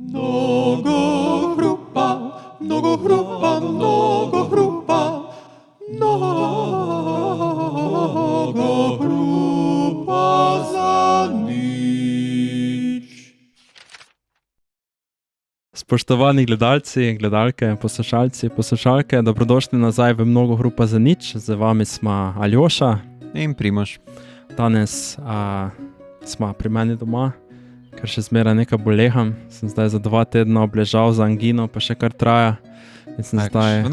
Mnogo hrupa, mnogo hrupa, mnogo hrupa, mnogo hrupa za nič. Spoštovani gledalci, gledalke, poslušalci, poslušalke, dobrodošli nazaj v Mnogo hrupa za nič. Z vami smo Aljoša in Primož. Danes smo pri meni doma, ker še zmeraj nekaj boleham. Sem zdaj za 2 tedna obležal za angino, pa še kar traja. In sem zdaj...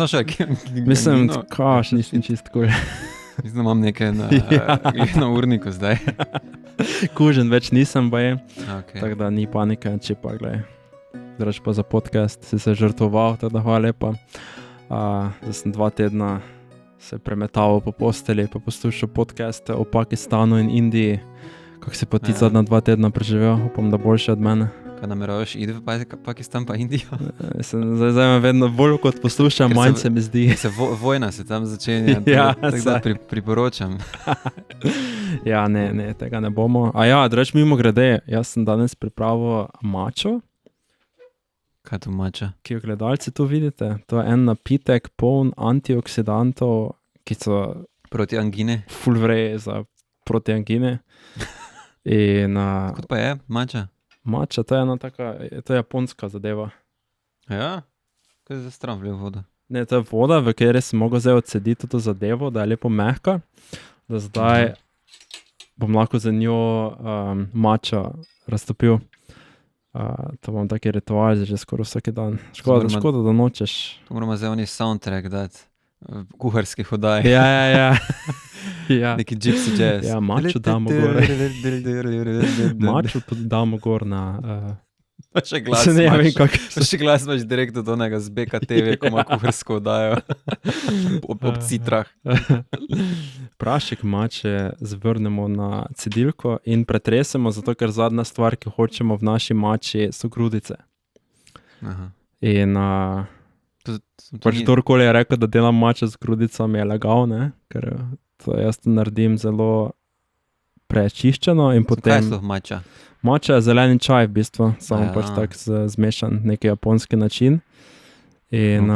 Mislim, še nisem čist cool. Mislim, imam nekaj na urniku zdaj. Kužen več nisem, baje. Okay. Tako da ni panike, če pa gledaj. Draž pa za podcast, si se žrtvoval, tako da hvala lepa. Zdaj sem 2 tedna se premetaval po posteli, pa poslušal podcaste o Pakistanu in Indiji. Kako si pa ti zadnja 2 tedna preživel? Upam, da boljše od mene. Kaj nameravaš iti v Pakistan pa Indijo? Zdaj me vedno bolj kot poslušam, manj se mi zdi. Vojna se tam začenja, tako da priporočam. Ja, ne, tega ne bomo. Draž mimo grede, jaz sem danes pripravil mačo. Kaj to mača? Ki jo gledalci tu vidite. To je en napitek poln antioksidantov, ki so proti angine. Ful vreje za proti angine. In, kot pa je mača? Mača, to je ena taka, to je japonska zadeva. Ja? Kaj je za stran vlil voda? Ne, to je voda, v kateri sem mogel zdaj odsediti to zadevo, da je lepo mehka. Da zdaj bom lahko za njo mača raztopil. To bom taki ritual že skoraj vsaki dan. Škoda, da nočeš. To moramo zdaj oni soundtrack dati. Kuharskih oddaj. Ja. Neki gypsy jazz. Ja, mačo damo gor. Mačo damo gor na... Pa še glas imaš direkt od onega z BKTV, ko ima kuharsko oddajo. ob citrah. Prašek mače zvrnemo na cedilko in pretresemo, zato ker zadnja stvar, ki hočemo v naši mači, so grudice. Aha. In kdorkoli je rekel, da delam mačo z grudicami, je legal, ne? Ker to jaz to naredim zelo prečiščeno in potem... Kaj je to mača? Mača je zeleni čaj v bistvu, samo pač tak zmešan, neki japonski način. In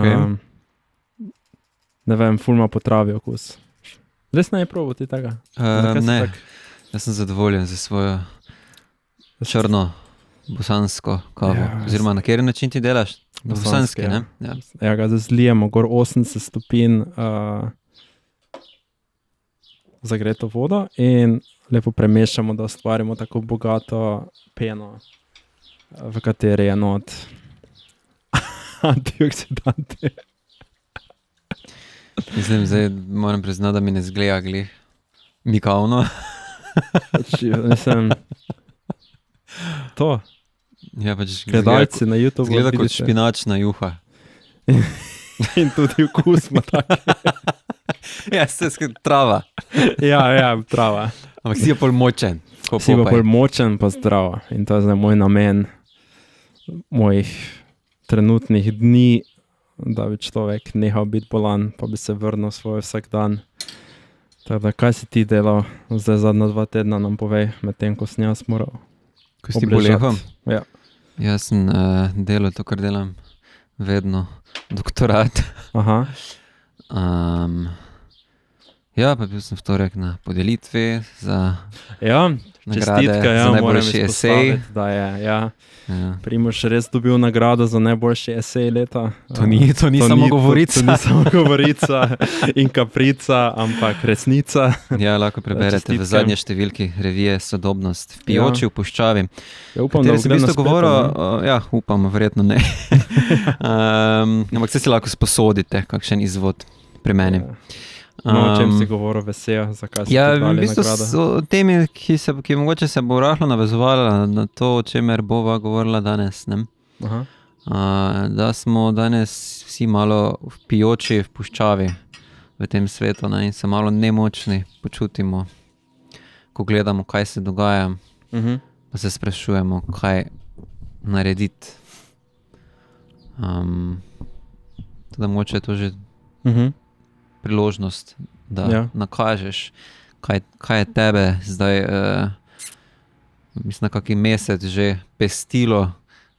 ne vem, ful ima potravi okus. Res ne je probo ti tega? Ne, jaz sem zadovoljen za svojo črno bosansko kavo. Oziroma, na kateri način ti delaš? Bosanski, ne? Ja, ga zdaj zlijemo gor 80 stopinj zagreto vodo in lepo premešamo, da ustvarimo tako bogato peno, v kateri je not antioksidanti. Mislim, zdaj moram priznati, da mi ne zgleda glih mikavno. Mislim, to. Ja, pač gledalci na YouTube zgleda kot špinačna juha. In tudi vkus ima tak. Ja, se trava. Ja, trava. Ampak si je pol močen. Si je pol močen pa zdrav. In to je zdaj moj namen mojih trenutnih dni, da bi človek nehal biti bolan, pa bi se vrnil svoj vsak dan. Tako da, kaj si ti delal zdaj zadnja 2 tedna, nam povej, med tem, ko sem jaz moral ko si bolehal? Ja. Jaz sem delal to, kar delam vedno, doktorat. Aha. Ja, pa bil sem v torek na podelitvi za nagrade čestitka, za najboljši esej. Da je, Primož res dobil nagrado za najboljši esej leta. To ni samo govorica. To ni samo govorica in kaprica, ampak resnica. Ja, lahko preberete v zadnje številki revije Sodobnost v Pijoči v Puščavi. Ja, upam, da sem isto govoril, upam, verjetno ne. Ampak se si lahko sposodite, kakšen izvod pri meni. O čem si govoril vesel, zakaj si ti dali nagrado? V bistvu so temi, ki mogoče se bo rahlo navezovala na to, o čemer bova govorila danes. Ne? Aha. Da smo danes vsi malo v pijoči, v puščavi v tem svetu, ne? In se malo nemočni počutimo, ko gledamo, kaj se dogaja, pa se sprašujemo, kaj narediti. Teda mogoče je to že priložnost, da nakažeš, kaj je tebe zdaj, mislim, na kakšen mesec že pestilo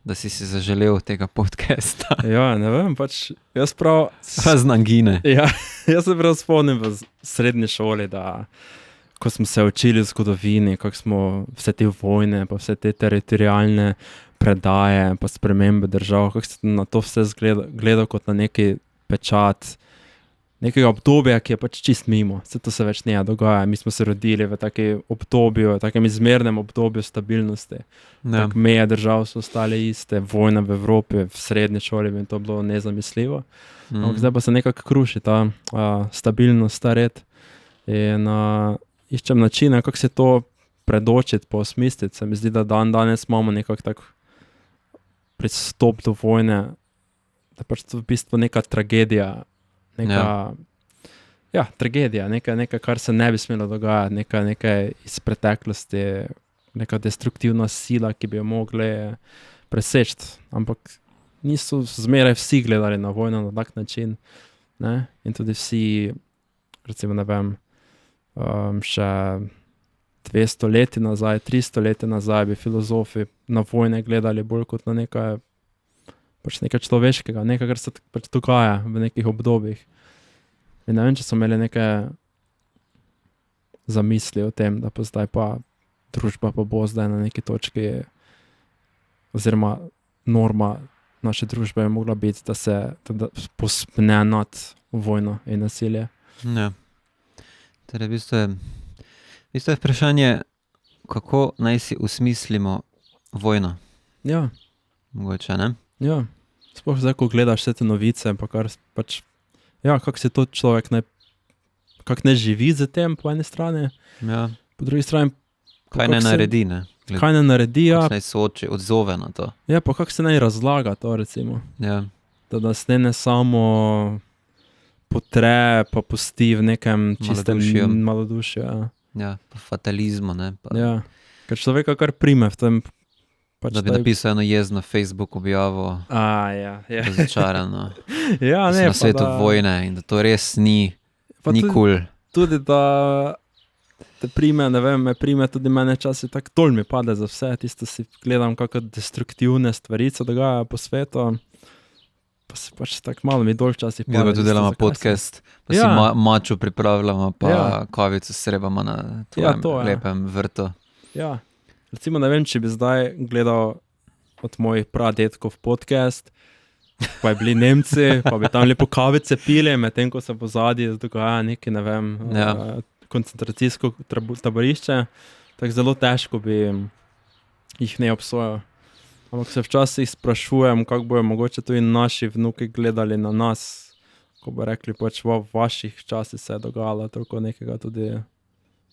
da si zaželel tega podcasta. Ja, ne vem, pač jaz prav... Razne angine. Ja, jaz se prav spomnim v srednji šoli, da ko smo se učili v zgodovini, kako smo vse te vojne, pa vse te teritorijalne predaje, pa spremembe držav, kako se na to vse gledal kot na neki pečat nekega obdobja, ki je pač čist mimo. Vse to se več ne dogaja. Mi smo se rodili v takem obdobju, takem izmernem obdobju stabilnosti. Ja. Meje držav so ostale iste, vojna v Evropi, v srednji šoli bi to bilo nezamisljivo. Zdaj pa se nekako kruši ta stabilnost, ta red. In iščem načine, kako se to predočiti, poosmisliti. Se mi zdi, da danes imamo nekako tak pristop do vojne, da pač to v bistvu neka tragedija, tragedija, nekaj, kar se ne bi smelo dogajati, nekaj iz preteklosti, neka destruktivna sila, ki bi jo mogli preseči. Ampak niso zmeraj vsi gledali na vojno na tak način. Ne? In tudi vsi, recimo, ne vem, še 200 leti nazaj, 300 leti nazaj bi filozofi na vojne gledali bolj kot na nekaj človeškega, nekaj, kar se pač dogaja v nekih obdobjih. In ne vem, če so imeli neke zamisli o tem, da pa zdaj pa družba pa bo zdaj na neki točki, oziroma norma naše družbe je mogla biti, da se pospne nad vojno in nasilje. Ja. Torej, v bistvu je vprašanje, kako naj si usmislimo vojno. Ja. Mogoče, ne? Ja, sploh zdaj, ko gledaš vse te novice, pa kar pač, ja, kako se to človek kako ne živi z tem po eni strani, Ja. po drugi strani, Kaj ne naredi, ne? kaj ne naredi, ja, Kako naj se odzove na to. ja, pa kako se naj razlaga to, recimo, Ja. da nas ne samo potre, pa pusti v nekem čistem Malodušju. malodušju, ja. Ja, pa fatalizmu, ne? Pa, Ja, ker človeka kar prime v tem, pač da bi napisal eno jezno Facebook objavo, ja. razočarano, Ja, da si ne, na svetu vojne in da to res ni kul. Tudi da te prime, ne vem, me prime tudi mene časi, tako dol mi pade za vse, tisto si gledam, kako destruktivne stvari se dogajajo po svetu, pa se pač tako malo mi dol včasih pade. Mi pa tudi delamo podcast, pa si Ja. mačo pripravljamo, pa Ja. kavico srebamo na Ja, tvojem to, ja. lepem vrtu. Ja, recimo ne vem, če bi zdaj gledal od mojih pradetkov podcast, pa je bili Nemci, pa bi tam lepo kavice pili, medtem ko se pozadnji dogaja neki, ne vem, Ja. koncentracijsko taborišče, tako zelo težko bi jih ne obsojal. Ampak se včasih sprašujem, kako bojo mogoče tudi naši vnuki gledali na nas, ko bo rekli, pač v vaših časih se je dogajalo toliko nekega tudi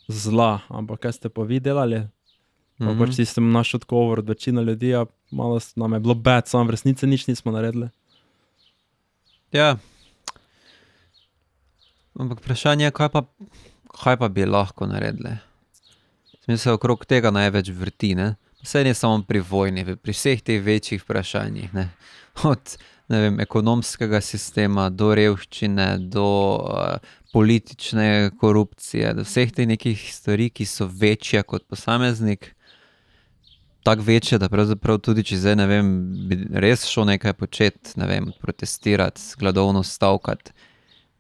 zla, ampak kaj ste pa vi delali? Pa pač tisti naš odgovor od večine ljudi, ja, malo nam je bilo bad, samo v resnici nič nismo naredili. Ja. Ampak vprašanje je, kaj pa bi lahko naredili? Se okrog tega največ vrti, ne? Vse ne samo pri vojni, pri vseh teh večjih vprašanjih, ne? Od, ne vem, ekonomskega sistema do revščine, do politične korupcije, do vseh teh nekih stvari, ki so večje kot posameznik, tako večje, da pravzaprav tudi, če zdaj, ne vem, bi res šel nekaj početi, ne vem, protestirati, gladovno stavkati,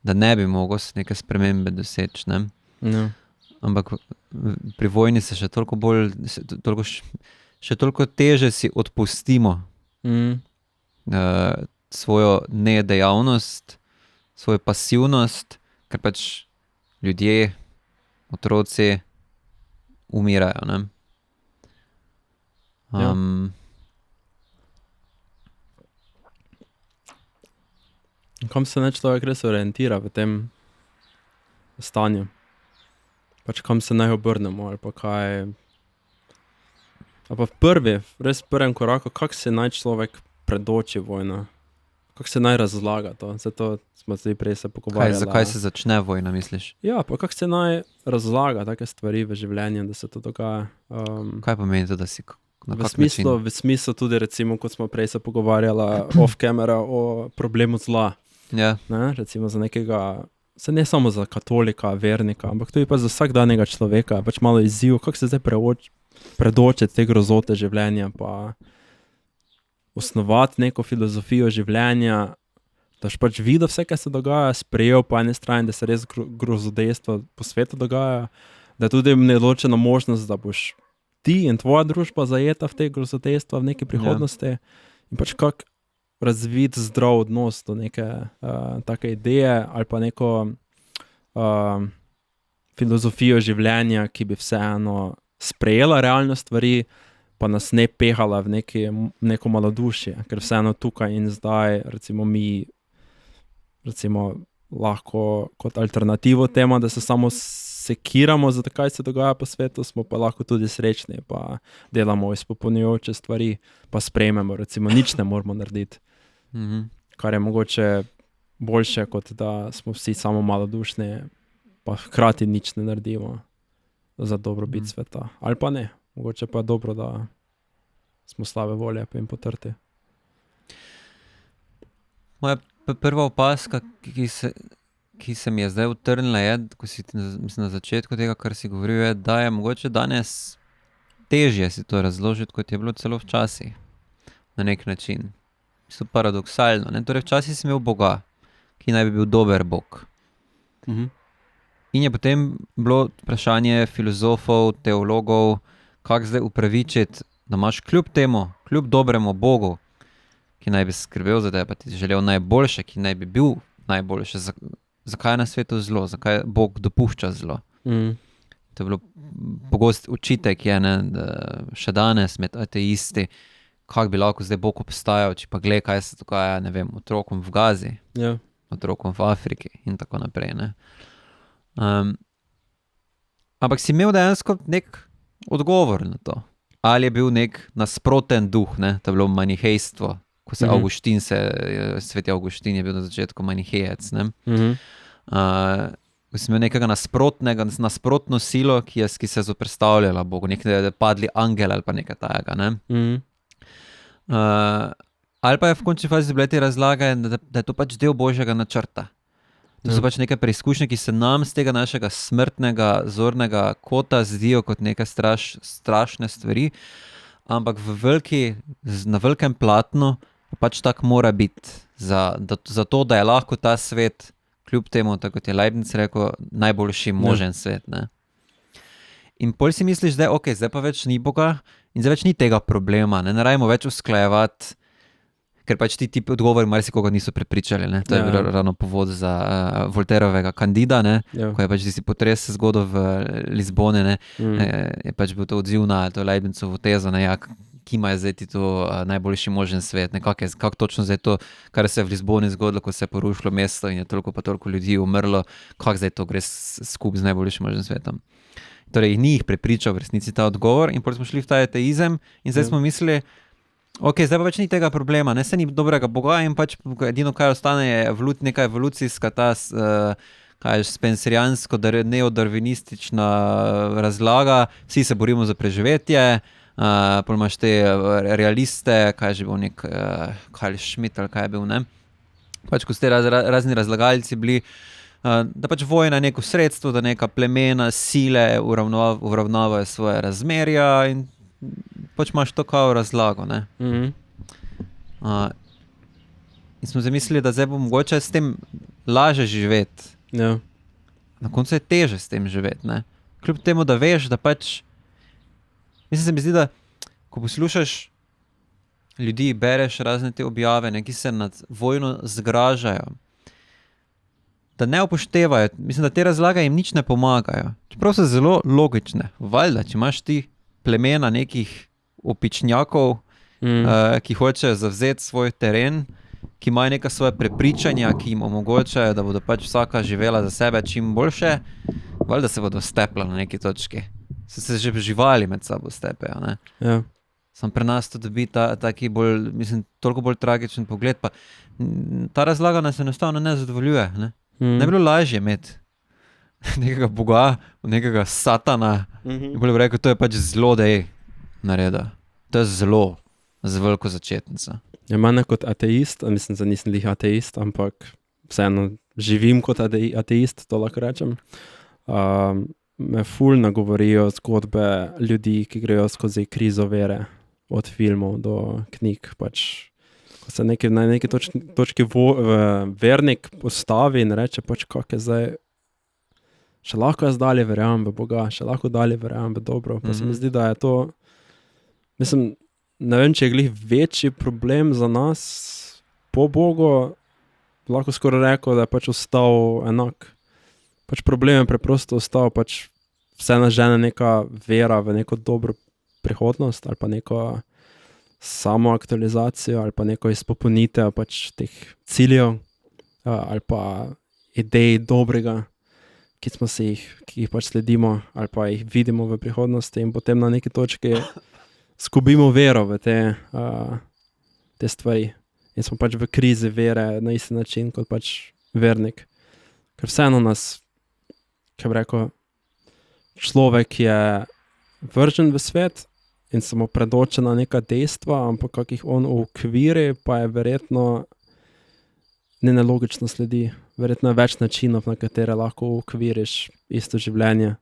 da ne bi mogel neke spremembe doseči, ne? Ja. Ampak pri vojni se še toliko teže si odpustimo svojo nedejavnost, svojo pasivnost, ker pač ljudje, otroci umirajo, ne? Ja. Kam se naj človek res orientira v tem stanju? Pač kam se naj obrnemo ali pa kaj? Ali pa v prvem koraku, kako se naj človek predoči vojno? Kako se naj razlaga to? Zato smo se prej pogovarjali. Zakaj se začne vojna, misliš? Ja, pa kako se naj razlaga take stvari v življenju, da se to dogaja? Kaj pomeni to, da si na kak način? V smislu tudi, recimo, kot smo prej se pogovarjala off camera o problemu zla. Ja. Ne? Recimo za nekega, se ne samo za katolika, vernika, ampak tudi pa za vsakdanjega človeka, pač malo izziv, kako se zdaj predočiti te grozote življenja, pa osnovati neko filozofijo življenja, da boš pač videl vse, kaj se dogaja, sprejel po eni strani, da se res grozodejstva po svetu dogaja, da je tudi neodločena možnost, da boš ti in tvoja družba zajeta v te grozodejstva v neki prihodnosti in pač kako razviti zdrav odnos do neke take ideje ali pa neko filozofijo življenja, ki bi vseeno sprejela realne stvari, pa nas ne pehala v neko malodušje, ker vseeno tukaj in zdaj, recimo mi, lahko kot alternativo temu, da se samo sekiramo za to, kaj se dogaja po svetu, smo pa lahko tudi srečni, pa delamo izpopolnjujoče stvari, pa sprejmemo, recimo nič ne moramo narediti, kar je mogoče boljše, kot da smo vsi samo malodušni, pa hkrati nič ne naredimo za dobrobit sveta. Ali pa ne, mogoče pa je dobro, da smo slabe volje pa jim potrti. Moja prva opaska, ki se mi je zdaj utrnila, je, ko si mislim, na začetku tega, kar si govoril, je, da je mogoče danes težje si to razložiti, kot je bilo celo včasih. Na nek način. Mislim, paradoksalno. Ne? Torej, včasih si imel Boga, ki naj bi bil dober Bog. In je potem bilo vprašanje filozofov, teologov, kako zdaj upravičiti, da imaš kljub temu, kljub dobremu Bogu, ki naj bi skrbel za tebe, pa ti želel najboljše, ki naj bi bil najboljše, zakaj je na svetu zlo, zakaj Bog dopušča zlo. To je bilo pogost očitek, da še danes med ateisti, kako bi lahko zdaj Bog obstajal, če pa gled, kaj se dogaja, ne vem, otrokom v Gazi, otrokom v Afriki in tako naprej. Ne. Ampak si imel dejansko nek odgovor na to. Ali je bil nek nasproten duh, ne? To je bilo manihejstvo, ko se sveti Avguštin je bil na začetku manihejec. Ko si imel nekega nasprotno silo, ki se je zoperstavljala Bogu, nekaj padli angel ali pa nekaj tajega. Ne? Ali pa je v končni fazi bile te razlage, da je to pač del Božjega načrta. To so pač neke preizkušnje, ki se nam z tega našega smrtnega, zornega kota zdijo kot neke strašne stvari, ampak na velikem platnu pač tak mora biti. Za to, da je lahko ta svet, kljub temu, tako kot je Leibniz rekel, najboljši možen svet. Ne? In pol si misliš, da zdaj pa več ni Boga in zdaj več ni tega problema, ne rabimo več usklajevati, ker pač ti odgovori marsikoga niso prepričali. Ne? To je bilo ravno povod za Voltairovega Candida, ko je pač tisti potres se zgodil v Lizboni, je pač bil to odziv na to Leibnizovo tezo, kima je zdaj ti to najboljši možen svet, kako točno zdaj to, kar se je v Lizboni zgodilo, ko se je porušilo mesto in je toliko ljudi umrlo, kako zdaj to gre skupaj z najboljšim možen svetom. Torej, ni jih prepričal v resnici ta odgovor in potem smo šli v ta ateizem in zdaj smo mislili, zdaj pa več ni tega problema, se ni dobrega Boga in pač edino, kaj ostane, je neka evolucijska, spencerijansko, neodarvinistična razlaga, vsi se borimo za preživetje, pol imaš te realiste, kaj je že bil nek Karl Schmitt ali kaj je bil, ne? Pač ko ste razni razlagalci bili, da pač vojna je neko sredstvo, da neka plemena, sile uravnavajo svoje razmerja in pač imaš to kao razlago, ne. In smo zamislili, da zdaj bo mogoče s tem laže živeti. Na koncu je teže s tem živeti, ne. Kljub temu, da veš, da pač, mislim, se mi zdi, da ko poslušaš ljudi, bereš razne te objave, ki se nad vojno zgražajo, da ne upoštevajo, mislim, da te razlage jim nič ne pomagajo. Čeprav so zelo logične. Valjda, če imaš ti plemena nekih opičnjakov, ki hočejo zavzeti svoj teren, ki imajo neka svoje prepričanja, ki jim omogočajo, da bodo pač vsaka živela za sebe čim boljše, valjda se bodo stepla na neki točki. Se že živali med sabo stepejo, ne? Ja. Sam pri nas to dobi taki bolj, mislim, toliko bolj tragičen pogled, pa ta razlaga nas enostavno ne zadovoljuje, ne? Ne bi bilo lažje imeti nekega Boga, nekega satana, in bolj bi rekel, to je pač zlodej nareda. To je zelo, z veliko začetnico. Ja, mene kot ateist, mislim, da nisem lih ateist, ampak vseeno živim kot ateist, to lahko rečem. Me ful nagovorijo zgodbe ljudi, ki grejo skozi krizo vere, od filmov do knjig, pač ko se na neki točki vernik postavi in reče, pač kak je zdaj, še lahko jaz dalje verjamem v Boga, še lahko dalje verjamem v dobro. Pa se mi zdi, da je to, mislim, ne vem, če je glih večji problem za nas po Bogu, lahko skoraj rekel, da je pač ostal enak. Pač problem je preprosto ostal, pač vse nas žene neka vera v neko dobro prihodnost ali pa neko samoaktualizacijo ali pa neko izpopolnitev pač teh ciljev ali pa idej dobrega, ki jih pač sledimo ali pa jih vidimo v prihodnosti in potem na neki točki zgubimo vero v te stvari in smo pač v krizi vere na isti način kot pač vernik. Ker vseeno nas, kaj bi rekel, človek je vržen v svet in samo predočena neka dejstva, ampak kak jih on ukviri, pa je verjetno nelogično sledi. Verjetno je več načinov, na katere lahko ukviriš isto življenje.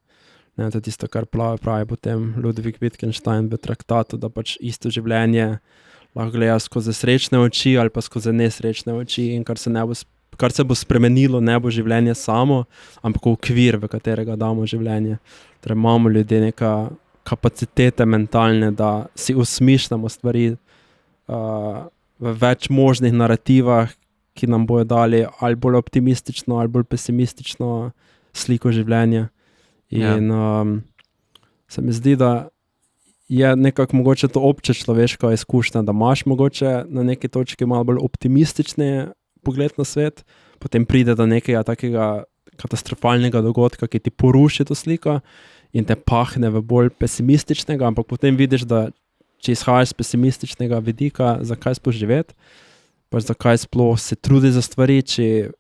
Ne, to je tisto, kar pravi potem Ludwig Wittgenstein v traktatu, da pač isto življenje lahko gleda skozi srečne oči ali pa skozi nesrečne oči in kar se bo spremenilo, ne bo življenje samo, ampak okvir, v katerega damo življenje. Torej imamo ljudje neka kapacitete mentalne, da si osmišljamo stvari v več možnih narativah, ki nam bojo dali ali bolj optimistično ali bolj pesimistično sliko življenja. In se mi zdi, da je nekako mogoče to obče človeška izkušnja, da imaš mogoče na neki točki malo bolj optimistični pogled na svet, potem pride do nekega takega katastrofalnega dogodka, ki ti poruši to sliko in te pahne v bolj pesimističnega, ampak potem vidiš, da če izhajaš z pesimističnega vidika, zakaj sploh živeti, pač zakaj sploh se trudi za stvari, če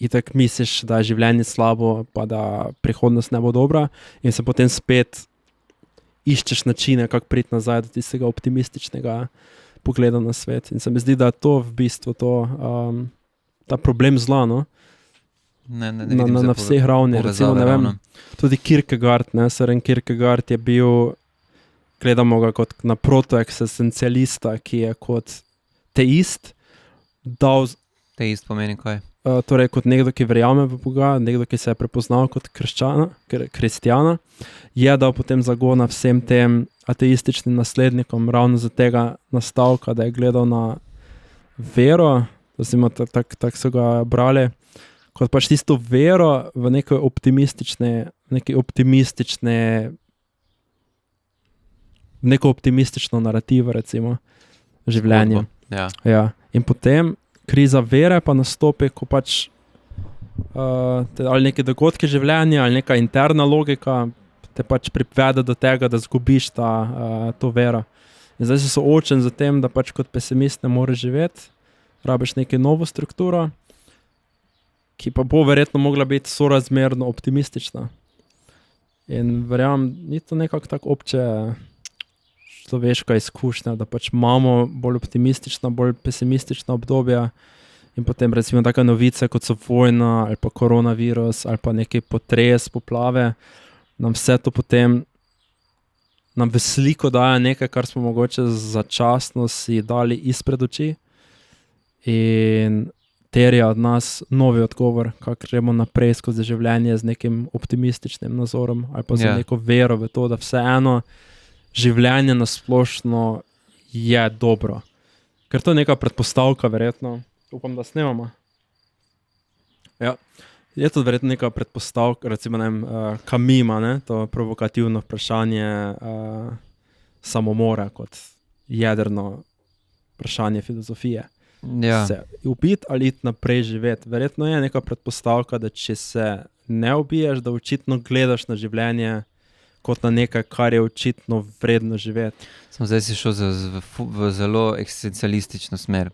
itak misliš, da je življenje slabo, pa da prihodnost ne bo dobra in se potem spet iščeš načine, kako priti nazaj do tistega optimističnega pogleda na svet. In se mi zdi, da je to v bistvu ta problem zla, no? Na vseh ravni, recimo, ne vem, tudi Kierkegaard, Søren Kierkegaard je bil, gledamo ga kot na protoeksistencialista, ki je kot teist dal... Teist pomeni kaj? Torej kot nekdo, ki verjame v Boga, nekdo, ki se je prepoznal kot kristjana, je dal potem zagona vsem tem ateističnim naslednikom ravno za tega nastavka, da je gledal na vero, tako so ga brali, kot pač tisto vero v neko optimistično narativo, recimo, življenje. Ja. In potem kriza vere pa nastopi, ko pač ali neke dogodke življenja, ali neka interna logika te pač privede do tega, da zgubiš to vero. In zdaj si soočen z tem, da pač kot pesimist ne moreš živeti, rabiš neko novo strukturo, ki pa bo verjetno mogla biti sorazmerno optimistična. In verjamem, ni to nekako tako obče človeška izkušnja, da pač imamo bolj optimistična, bolj pesimistična obdobja in potem recimo take novice, kot so vojna ali pa koronavirus ali pa neki potres, poplave, nam vse to potem nam v sliko daje nekaj, kar smo mogoče začasno si dali izpred oči in terja od nas novi odgovor, kako gremo naprej skozi življenje z nekim optimističnim nazorom ali pa z neko vero v to, da vseeno življenje nasplošno je dobro. Ker to je neka predpostavka, verjetno. Upam, da snemamo. Ja. Je to verjetno neka predpostavka, recimo, ne vem, Camus ima, to provokativno vprašanje samomora kot jedrno vprašanje filozofije. Ja. Se ubiti ali iti naprej živeti. Verjetno je neka predpostavka, da če se ne ubiješ, da očitno gledaš na življenje kot na nekaj, kar je očitno vredno živeti. Zdaj si šel v zelo eksistencialistično smer.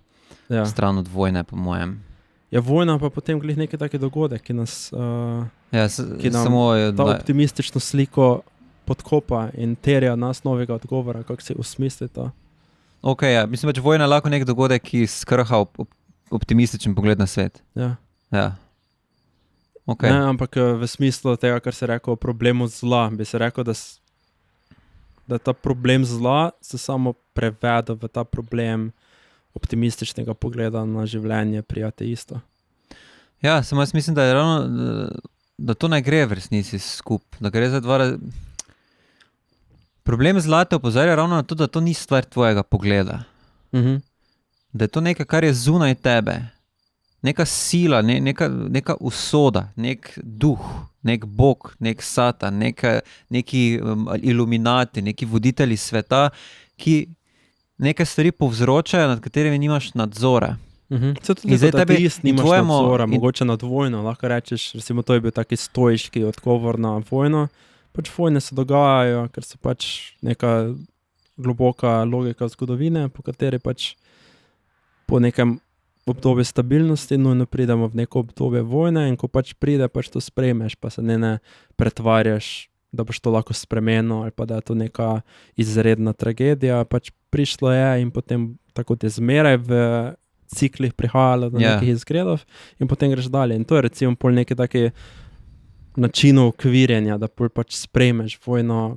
Ja. Stran od vojne, po mojem. Ja, vojna pa potem glih neki taki dogodek, ki nas ki nam ta optimistično sliko podkopa in terja nas novega odgovora, kako si osmisli to. Ok, ja. Mislim, da vojna je lahko nek dogodek, ki skrha optimističen pogled na svet. Ja. Okay. Ne, ampak v smislu tega, kar se rekel o problemu zla, bi se rekel, da ta problem zla se samo prevede v ta problem optimističnega pogleda na življenje pri ateistu. Ja, samo jaz mislim, da je ravno, da to ne gre v resnici skup, da gre za Problem zlate opozarja ravno na to, da to ni stvar tvojega pogleda. Da je to nekaj, kar je zunaj tebe. Neka sila, neka usoda, nek duh, nek bog, nek satan, neki iluminati, neki voditelji sveta, ki neke stvari povzročajo, nad katerimi nimaš nadzora. Se tudi kot ateist nimaš nadzora, mogoče nad vojno, lahko rečeš, recimo to je bil taki stoiški odgovor na vojno. Pač vojne se dogajajo, ker so pač neka globoka logika zgodovine, po kateri pač po nekem obdobju stabilnosti nujno pridemo v neko obdobje vojne in ko pač pride, pač to sprejmeš, pa se ne pretvarjaš, da boš to lahko spremenil ali pa da je to neka izredna tragedija, pač prišlo je in potem tako je zmeraj v ciklih prihajalo do nekih izgredov in potem greš dalje. In to je recimo pol neki taki načinu okvirjenja, da pač sprejmeš vojno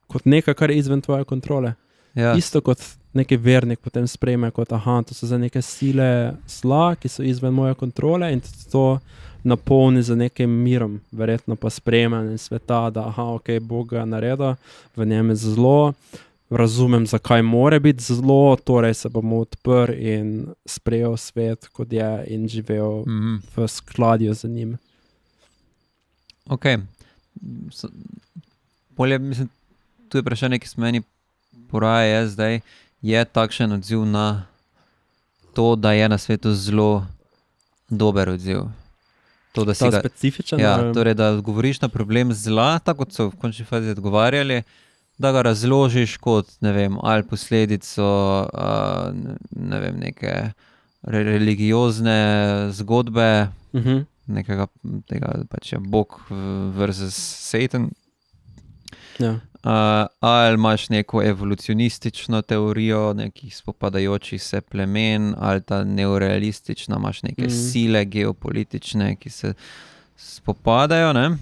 kot nekaj, kar je izven tvoje kontrole. Ja. Isto kot neki vernik potem sprejme kot, to so za neke sile zla, ki so izven moje kontrole in to napolni za nekim mirom, verjetno pa sprejemanje sveta, da ok, Bog ga naredil, v njem je zlo, razumem, zakaj more biti zlo, torej se bomo odprl in sprejel svet, kot je in živel v skladju z njim. Ok. Bolje, mislim, tu je vprašanje, ki se meni poraja zdaj, je takšen odziv na to, da je na svetu zelo dober odziv. To, da Ta specifičen? Torej, da odgovoriš na problem zla, tako kot so v končni fazi odgovarjali, da ga razložiš kot, ne vem, ali posledico neke religiozne zgodbe, nekega tega pač je Bog versus Satan. Ja. Ali imaš neko evolucionistično teorijo nekih spopadajočih se plemen, ali ta neorealistična, imaš neke sile geopolitične, ki se spopadajo, ne?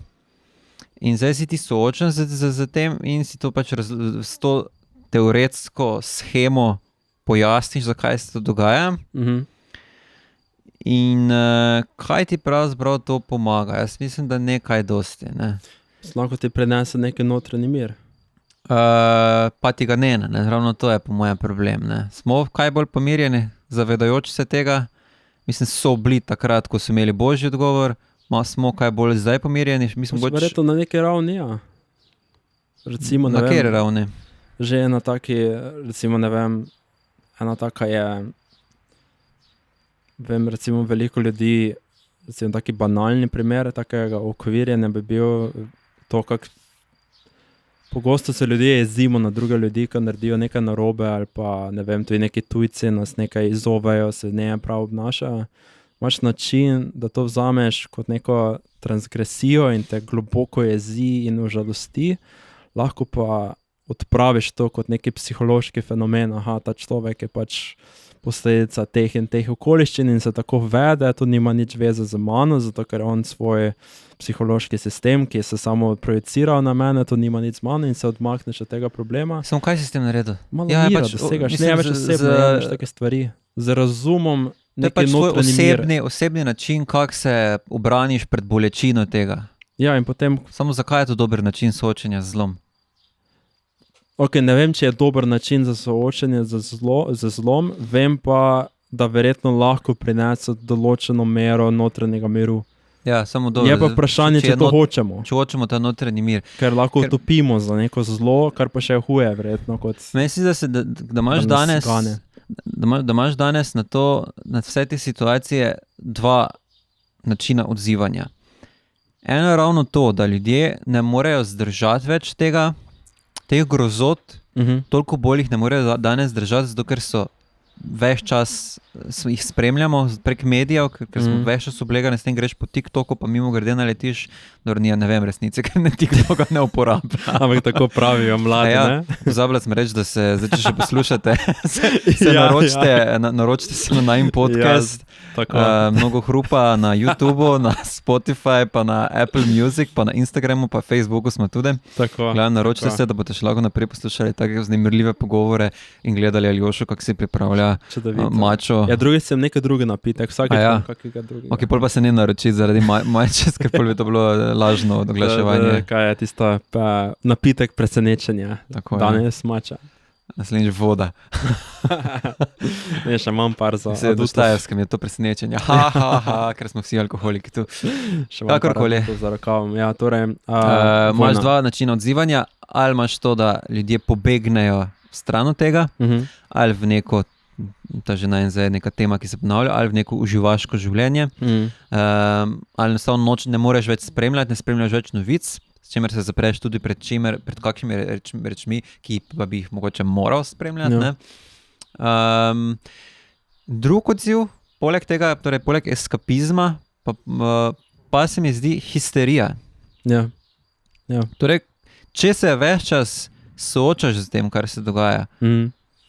In zdaj si ti soočen z tem in si to pač s to teoretsko shemo pojasniš, zakaj se to dogaja. In kaj ti pravzaprav to pomaga? Jaz mislim, da nekaj dosti, ne? Lahko ti prenese neki notranji mir. Pa ti ga ne, ravno to je po mojem problem, ne. Smo kaj bolj pomirjeni, zavedajoči se tega, mislim, so bili takrat, ko so imeli božji odgovor, smo kaj bolj zdaj pomirjeni. Verjetno na neki ravni, ja. Recimo, ne vem. Na kateri ravni? Že ena taki, recimo, ne vem, ena taka je, vem, recimo veliko ljudi, recimo taki banalni primer takega okvirjenja bi bil to, kako pogosto se ljudje jezimo na druge ljudi, ko naredijo nekaj narobe ali pa, ne vem, tudi neki tujci nas nekaj izzovejo, se ne prav obnašajo. Imaš način, da to vzameš kot neko transgresijo in te globoko jezi in užalosti, lahko pa odpraviš to kot neki psihološki fenomen, ta človek je pač posledica teh in teh okoliščin in se tako vede, to nima nič veze z mano, zato ker on svoj psihološki sistem, ki se samo projiciral na mene, to nima nič z mano in se odmakneš od tega problema. Samo kaj si s tem naredil? Malo mira, dosegaš, ne več osebno, jemeš take stvari. Z razumom, neki notranji mir. To je pač osebni način, kako se obraniš pred bolečino tega. Ja, in potem... Samo zakaj je to dober način soočenja z zlom? Ok, ne vem, če je dober način za soočenje z zlom, vem pa, da verjetno lahko prinese določeno mero notranjega miru. Ja, samo dobro. Je pa vprašanje, če to hočemo. Če hočemo ta notranji mir. Ker lahko utopimo za neko zlo, kar pa še je huje, verjetno. Mislim, da imaš danes na vse te situacije dva načina odzivanja. Eno je ravno to, da ljudje ne morejo zdržati več teh grozot, toliko bolj jih ne morejo danes zdržati, zato ker so ves čas jih spremljamo prek medijev, ker smo ves čas oblegani, s tem greš po TikToku, pa mimo grede naletiš, ne vem resnice, ker ne TikToka ne uporablja. Ampak tako pravijo mladi, ne? Pozabila sem reči, da se, zdaj če še poslušate, naročite se na najin podcast, Mnogo hrupa na YouTubu, na Spotify, pa na Apple Music, pa na Instagramu, pa Facebooku smo tudi. Naročite se, da boste še lahko naprej poslušali take vznemirljive pogovore in gledali Aljošo, kako si pripravlja ja, Čudovito. mačo. Ja, drugi sem nekaj druge napitek, vsakeč A ja. imam kakega drugega. Ok, pol pa se ne naročiti zaradi mače, ker pol bi to bilo lažno oglaševanje. Kaj je tisto napitek presenečenja? Tako je. Danes mača. Naslednjič voda. Ne, še imam par za Se je adutov. Dostojevskem je to presenečenje. Ker smo vsi alkoholiki tu. Še imam par Kakorkoli. adutov za rokavom. Ja, torej, Imaš vojna. dva načina odzivanja, ali imaš to, da ljudje pobegnejo stran od tega, ali v neko, ta že zdaj je neka tema, ki se ponavlja, ali v neko uživaško življenje, ali enostavno ne moreš več spremljati, ne spremljaš več novic, s čimer se zapreš tudi pred kakšnimi rečmi, ki pa bi jih mogoče moral spremljati. Ja. Ne? Drug odziv, poleg tega, torej poleg eskapizma, pa se mi zdi histerija. Ja. Ja. Torej, če se ves čas soočaš z tem, kar se dogaja,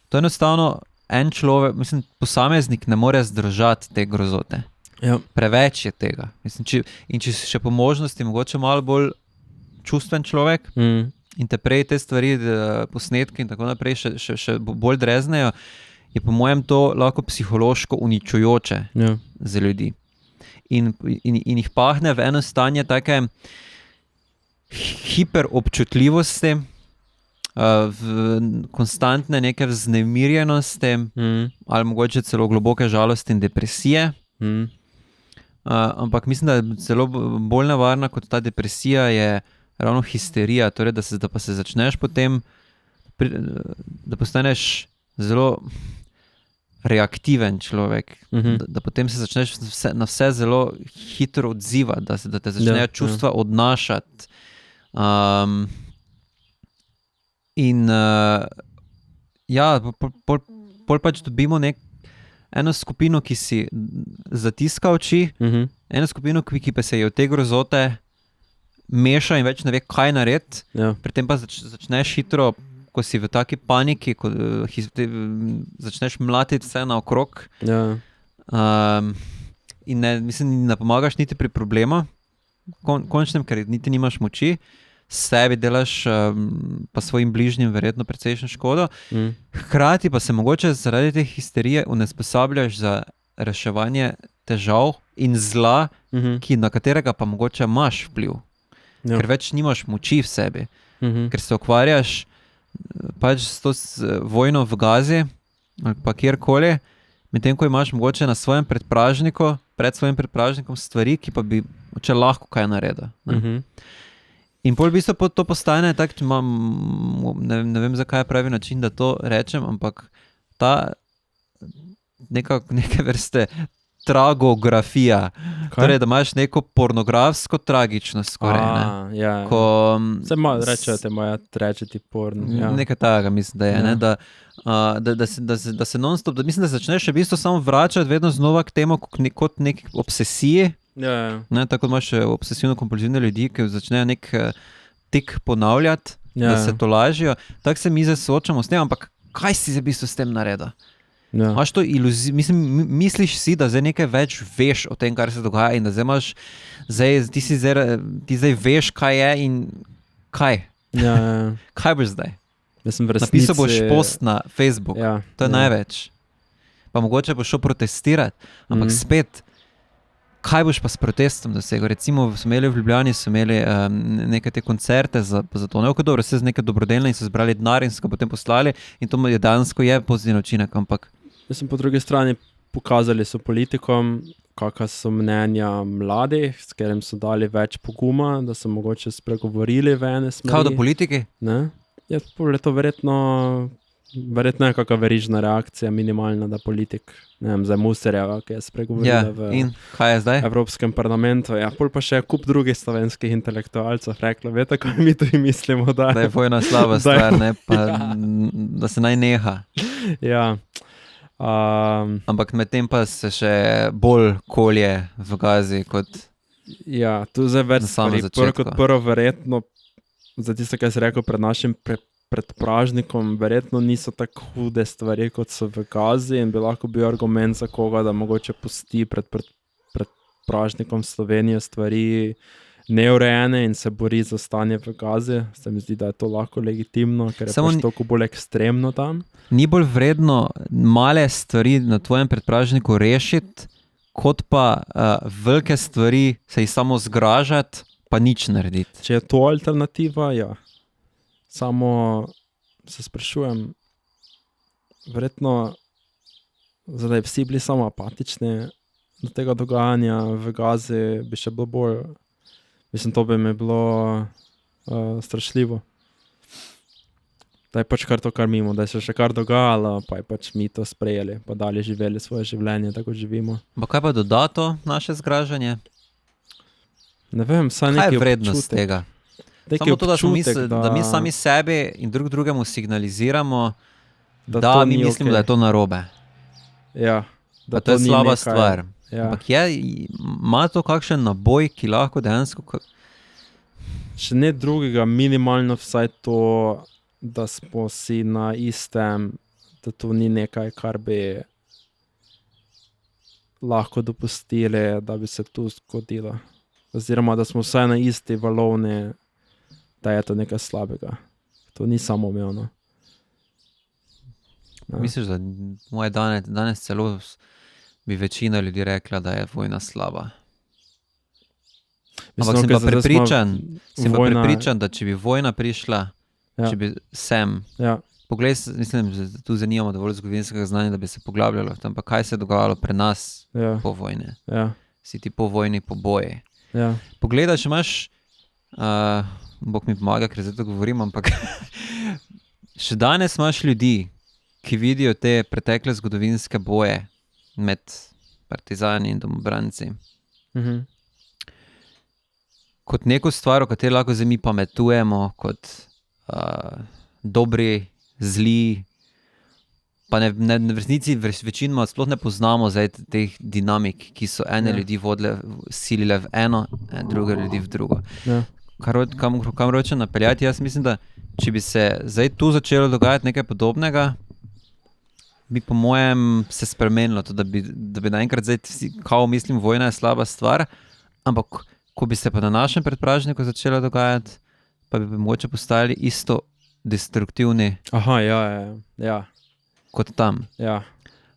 to enostavno en človek, mislim, posameznik ne more zdržati te grozote. Ja. Preveč je tega. Mislim, če si še po možnosti mogoče malo bolj čustven človek in te prej te stvari, posnetki in tako naprej še bolj dreznejo, je po mojem to lahko psihološko uničujoče Ja. za ljudi. In jih pahne v eno stanje take hiperobčutljivosti, v konstantne neke vznemirjenosti, ali mogoče celo globoke žalosti in depresije. Ampak mislim, da je celo bolj nevarna kot ta depresija je ravno histerija, torej da pa se začneš potem, da postaneš zelo reaktiven človek, da potem se začneš na vse zelo hitro odzivati, da te začnejo čustva odnašati. Pol pač dobimo eno skupino, ki si zatiska oči, eno skupino, ki pa se je od te grozote meša in več ne ve, kaj narediti. Ja. Pri tem pa začneš hitro, ko si v taki paniki, ko začneš mlatiti vse naokrog. Ja. In ne pomagaš niti pri problemu, končnem, ker niti nimaš moči, sebi delaš, pa svojim bližnjim verjetno precejšnjo škodo. Hkrati pa se mogoče zaradi te histerije onesposabljaš za reševanje težav in zla, na katerega pa mogoče imaš vpliv. Ja. Ker več nimaš moči v sebi, ker se ukvarjaš pač s to vojno v Gazi ali pa kjerkoli, medtem ko imaš mogoče pred svojim predpražnikom stvari, ki pa bi mogoče lahko kaj naredil. In pol v bistvu to postane tak, ne vem, zakaj je pravi način, da to rečem, ampak ta neke vrste tragografija. Torej, da imaš neko pornografsko tragičnost skoraj. Ja. Ko, Se malo rečejo te moja trečeti porn. Ja. Nekaj takega mislim, da je. Ja. Ne? Da se non-stop, mislim, da začneš v bistvu samo vračati vedno znova k temu kot neki obsesiji. Ja. Ne? Tako imaš obsesivno-kompulzivne ljudi, ki začnejo nek tik ponavljati, Ja. da se to lažijo. Tako se mi zdaj soočamo s tem, ampak kaj si v bistvu s tem naredil? Ja. Imaš to iluzijo, misliš si, da zdaj nekaj več veš o tem, kar se dogaja in da zdaj imaš, ti zdaj veš, kaj je in kaj. Ja. Kaj boš zdaj? Resnici, Napisal boš post na Facebook, Ja. to je največ. Pa mogoče boš šel protestirati, ampak spet, kaj boš pa s protestom dosegel? Recimo smo imeli v Ljubljani neke te koncerte za to, ne dobro, vse z neke dobrodelne in so zbrali denar in so ga potem poslali in to je dejansko pozitiven učinek, ampak Mislim, po drugi strani pokazali so politikom, kakšna so mnenja mladih, s katerim so dali več poguma, da so mogoče spregovorili v ene smeri. kao da politiki? Ne? Je to verjetno je kakšna verižna reakcija, minimalna, da politik, ne vem, zdaj Musterjeva, ki je spregovorila v In kaj je zdaj? Evropskem parlamentu. Ja, pol pa še kup drugih slovenskih intelektualcev rekla, veste, kaj mi tudi mislimo, da Da je vojna slaba stvar, ne? Pa, da se naj neha. Ja. Ampak medtem pa se še bolj kolje v Gazi kot Ja, tu zdaj več Na samem stvari. začetku. Kot prvo, verjetno, za tisto, kar si rekel pred našim pred pražnikom, verjetno niso tako hude stvari, kot so v Gazi in bi lahko bil argument za koga, da mogoče pusti pred pražnikom Slovenijo stvari neurejene in se bori za stanje v Gazi. Se mi zdi, da je to lahko legitimno, ker je Samo pač toliko bolj ekstremno tam. Ni bolj vredno male stvari na tvojem predpražniku rešiti, kot pa velike stvari se jih samo zgražati, pa nič narediti. Če je to alternativa, ja. Samo se sprašujem, verjetno, zdaj vsi bili samo apatični do tega dogajanja v Gazi, bi še bilo bolj, mislim, to bi mi bilo strašljivo. Da je pač kar to kar mimo, da je se še kar dogajalo, pa je pač mi to sprejeli, pa dalje živeli svoje življenje, tako živimo. Pa kaj pa doda to naše zgražanje? Ne vem, saj Kaj neki je vrednost občutek. tega? Neki Samo to, občutek, da mi sami sebi in drugemu signaliziramo, Da da to mi ni mislimo, okej. da je to narobe. Ja, Pa to je ni slaba nekaj- stvar. Ja. Ampak ima to kakšen naboj, ki lahko dejansko... Če ne drugega, minimalno vsaj to, da smo si na istem, da to ni nekaj, kar bi lahko dopustili, da bi se tu zgodilo. Oziroma, da smo vsaj na isti valovni, da je to nekaj slabega. To ni samoumevno. Ja. Misliš, da moje danes celo bi večina ljudi rekla, da je vojna slaba. Ampak sem pa prepričan, da če bi vojna prišla, Ja. če bi sem, Ja, poglej, mislim, da tu zanimamo dovolj zgodovinskega znanja, da bi se poglabljalo v tem, pa kaj se je dogajalo pri nas ja, po vojni. ja, Vsi ti povojni poboji. ja. Pogledaj, če imaš, Bog mi pomaga, ker zdaj to govorim, ampak še danes imaš ljudi, ki vidijo te pretekle zgodovinske boje med partizani in domobranci Mhm. kot neko stvar, o kateri lahko zdaj mi pametujemo, kot dobri, zli, pa ne, v resnici večinoma sploh ne poznamo zdaj teh dinamik, ki so ene ljudi vodile, silile v eno, druge ljudi v drugo. Ja. Kam hočem napeljati? Jaz mislim, da če bi se zdaj tu začelo dogajati nekaj podobnega, bi po mojem se spremenilo, to, da bi naenkrat zdaj vsi, kao mislim, vojna je slaba stvar, ampak ko bi se pa na našem predpražniku začelo dogajati, pa bi mogoče postali isto destruktivni Aha, ja. kot tam. Ja.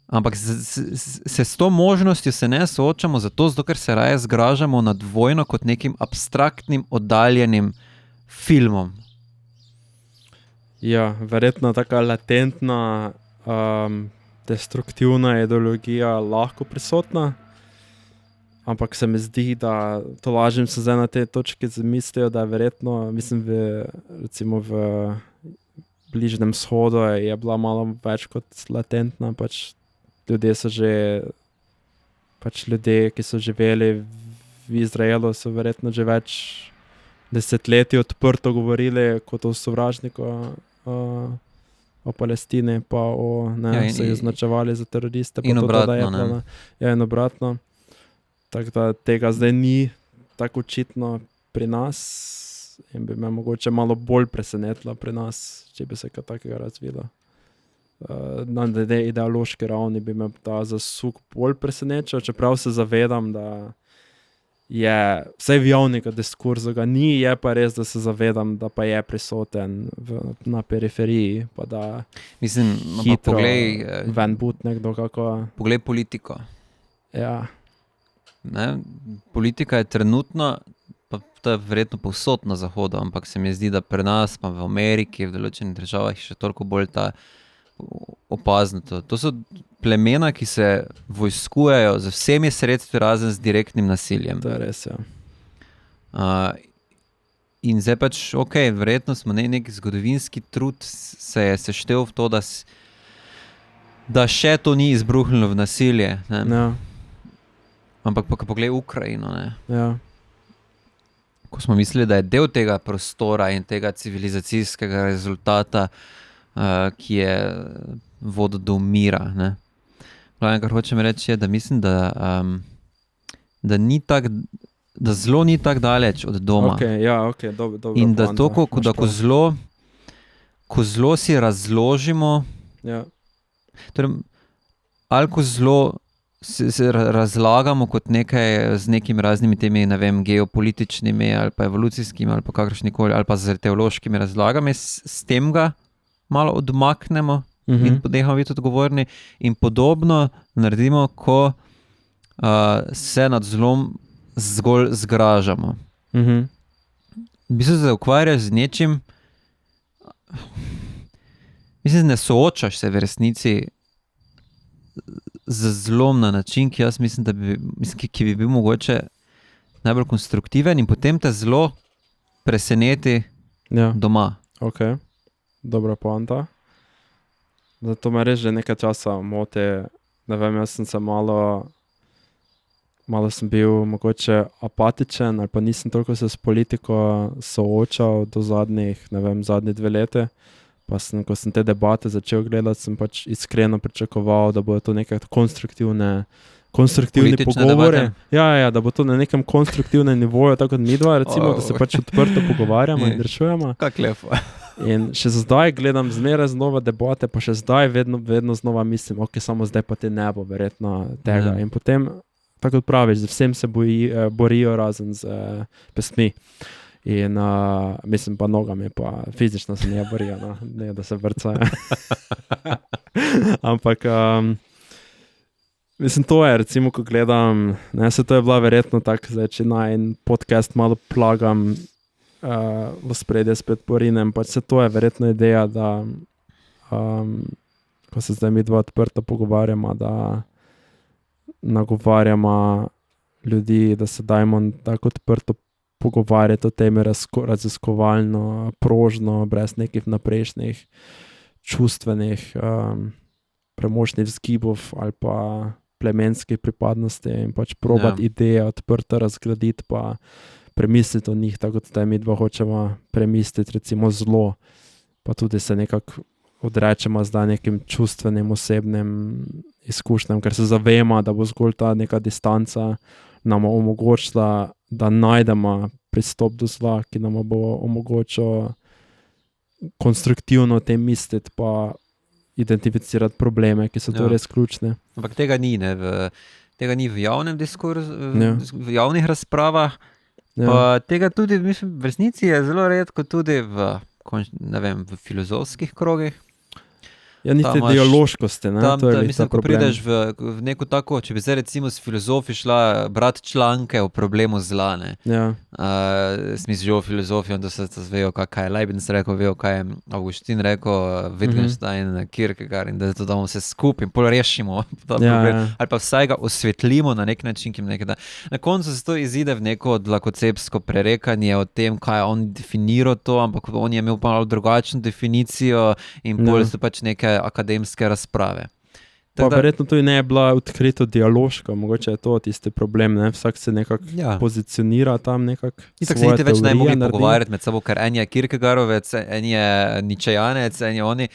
Ampak se s to možnostjo se ne soočamo, zato ker se raje zgražamo nad vojno kot nekim abstraktnim, oddaljenim filmom. Ja, verjetno taka latentna, destruktivna ideologija lahko prisotna, ampak se mi zdi, da to lažem se zdaj na te točke zamislijo, da je verjetno, mislim, recimo v Bližnjem vzhodu je bila malo več kot latentna, pač ljudje so že, pač ljudje, ki so živeli v Izraelu, so verjetno že več desetletij odprto govorili kot o sovražniku o Palestini, pa so jih označevali za teroriste. In obratno, Ja, in obratno. Tako da tega zdaj ni tako očitno pri nas in bi me mogoče malo bolj presenetilo pri nas, če bi se kaj takega razvilo. Na ideološki ravni bi me ta zasuk bolj presenečal, čeprav se zavedam, da je vsaj v javnega diskurza ga ni, je pa res, da se zavedam, da pa je prisoten na periferiji, pa da mislim, hitro poglej, ven but nekdo kako. Poglej politiko. Ja. Ne? Politika je trenutno, pa to je verjetno povsod na zahodu, ampak se mi zdi, da pri nas, pa v Ameriki, v določenih državah še toliko bolj ta opazno. To so plemena, ki se vojskujejo z vsemi sredstvi, razen z direktnim nasiljem. To je res, ja. In zdaj pač, verjetno smo nek zgodovinski trud se je seštel v to, da še to ni izbruhnilo v nasilje. Ne? Ja. Ampak pa poglej Ukrajino, ne? Ja. Ko smo mislili, da je del tega prostora in tega civilizacijskega rezultata, ki je vodil do mira. Ne? Glavno, kar hočem reči, je, da mislim, da ni tak, da zelo ni tako daleč od doma. Dobro. In da to, ko zelo si razložimo, ja. torej, ali ko zelo se razlagamo kot nekaj z nekimi raznimi temi, ne vem, geopolitičnimi ali pa evolucijskimi ali pa kakršnikoli, ali pa z teološkimi razlagami, s tem ga malo odmaknemo in nehamo biti odgovorni in podobno naredimo, ko se nad zlom zgolj zgražamo. V bistvu se ukvarjaš z nečim, mislim, ne soočaš se v resnici z zlom na način, ki jaz mislim, ki bi bil mogoče najbolj konstruktiven in potem te zelo preseneti doma. Ok, dobra poanta. Zato me res že nekaj časa moti, ne vem, jaz sem se malo sem bil mogoče apatičen ali pa nisem toliko se s politiko soočal do zadnje 2 leti. Pa ko sem te debate začel gledati, sem pač iskreno pričakoval, da bodo to neke konstruktivni pogovori. Ja, da bo to na nekem konstruktivnem nivoju, tako kot midva, recimo, da se pač odprto pogovarjamo in rešujemo. Kako lepo. In še zdaj gledam zmeraj znova debate, pa še zdaj vedno znova mislim, ok, samo zdaj pa te ne bo verjetno tega. In potem, tako kot praviš, z vsem se borijo razen z pestmi. In mislim pa nogami, pa fizično se ne borijo, no. Ne da se vrcajo. Ampak mislim, to je recimo, ko gledam, se to je bila verjetno tako, zdaj, če na en podcast malo plagam v spredje spet porinem, pač se to je verjetno ideja, da ko se zdaj mi dva odprto pogovarjamo, da nagovarjamo ljudi, da se dajmo tako odprto pogovarjati o temi raziskovalno, prožno, brez nekih naprejšnjih čustvenih premočnih vzgibov ali pa plemenskih pripadnosti in pač probati ideje odprto razgraditi pa premisliti o njih, tako kot da mi dva hočemo premisliti recimo zlo, pa tudi se nekako odrečemo zdaj nekim čustvenim, osebnim izkušnjam, ker se zavemo, da bo zgolj ta neka distanca nam omogočila, da najdemo pristop do zla, ki nam bo omogočil konstruktivno o tem misliti pa identificirati probleme, ki so to res ključne. Ampak tega ni, tega ni v javnem diskurzu, v javnih razpravah, pa tega tudi, mislim, v resnici je zelo redko tudi v filozofskih krogih. Ja, niti ideološkosti, ne? Tam, mislim, ko prideš v neko tako, če bi zdaj recimo s filozofi šla brati članke o problemu zla, ne? Smisel o filozofiji, da se vejo, kaj je Leibniz rekel, vejo, kaj je Augustin rekel, Wittgenstein, Kierkegaard, in da to damo vse skupaj in pol rešimo ta problem. Ali pa vsaj ga osvetlimo na nek način, ki nekaj da. Na koncu se to izide v neko dlakocepsko prerekanje o tem, kaj on definiral to, ampak on je imel pa malo drugačno definicijo in pol so pač neke akademske razprave. Pa verjetno tudi ne je bila odkrito dialoška, mogoče je to tisti problem, ne? Vsak se nekako pozicionira tam nekako svoje teorije. Itak se več ne mogli pogovarjati med sabo, ker en je Kierkegaardovec, en je Ničejanec, en je oni.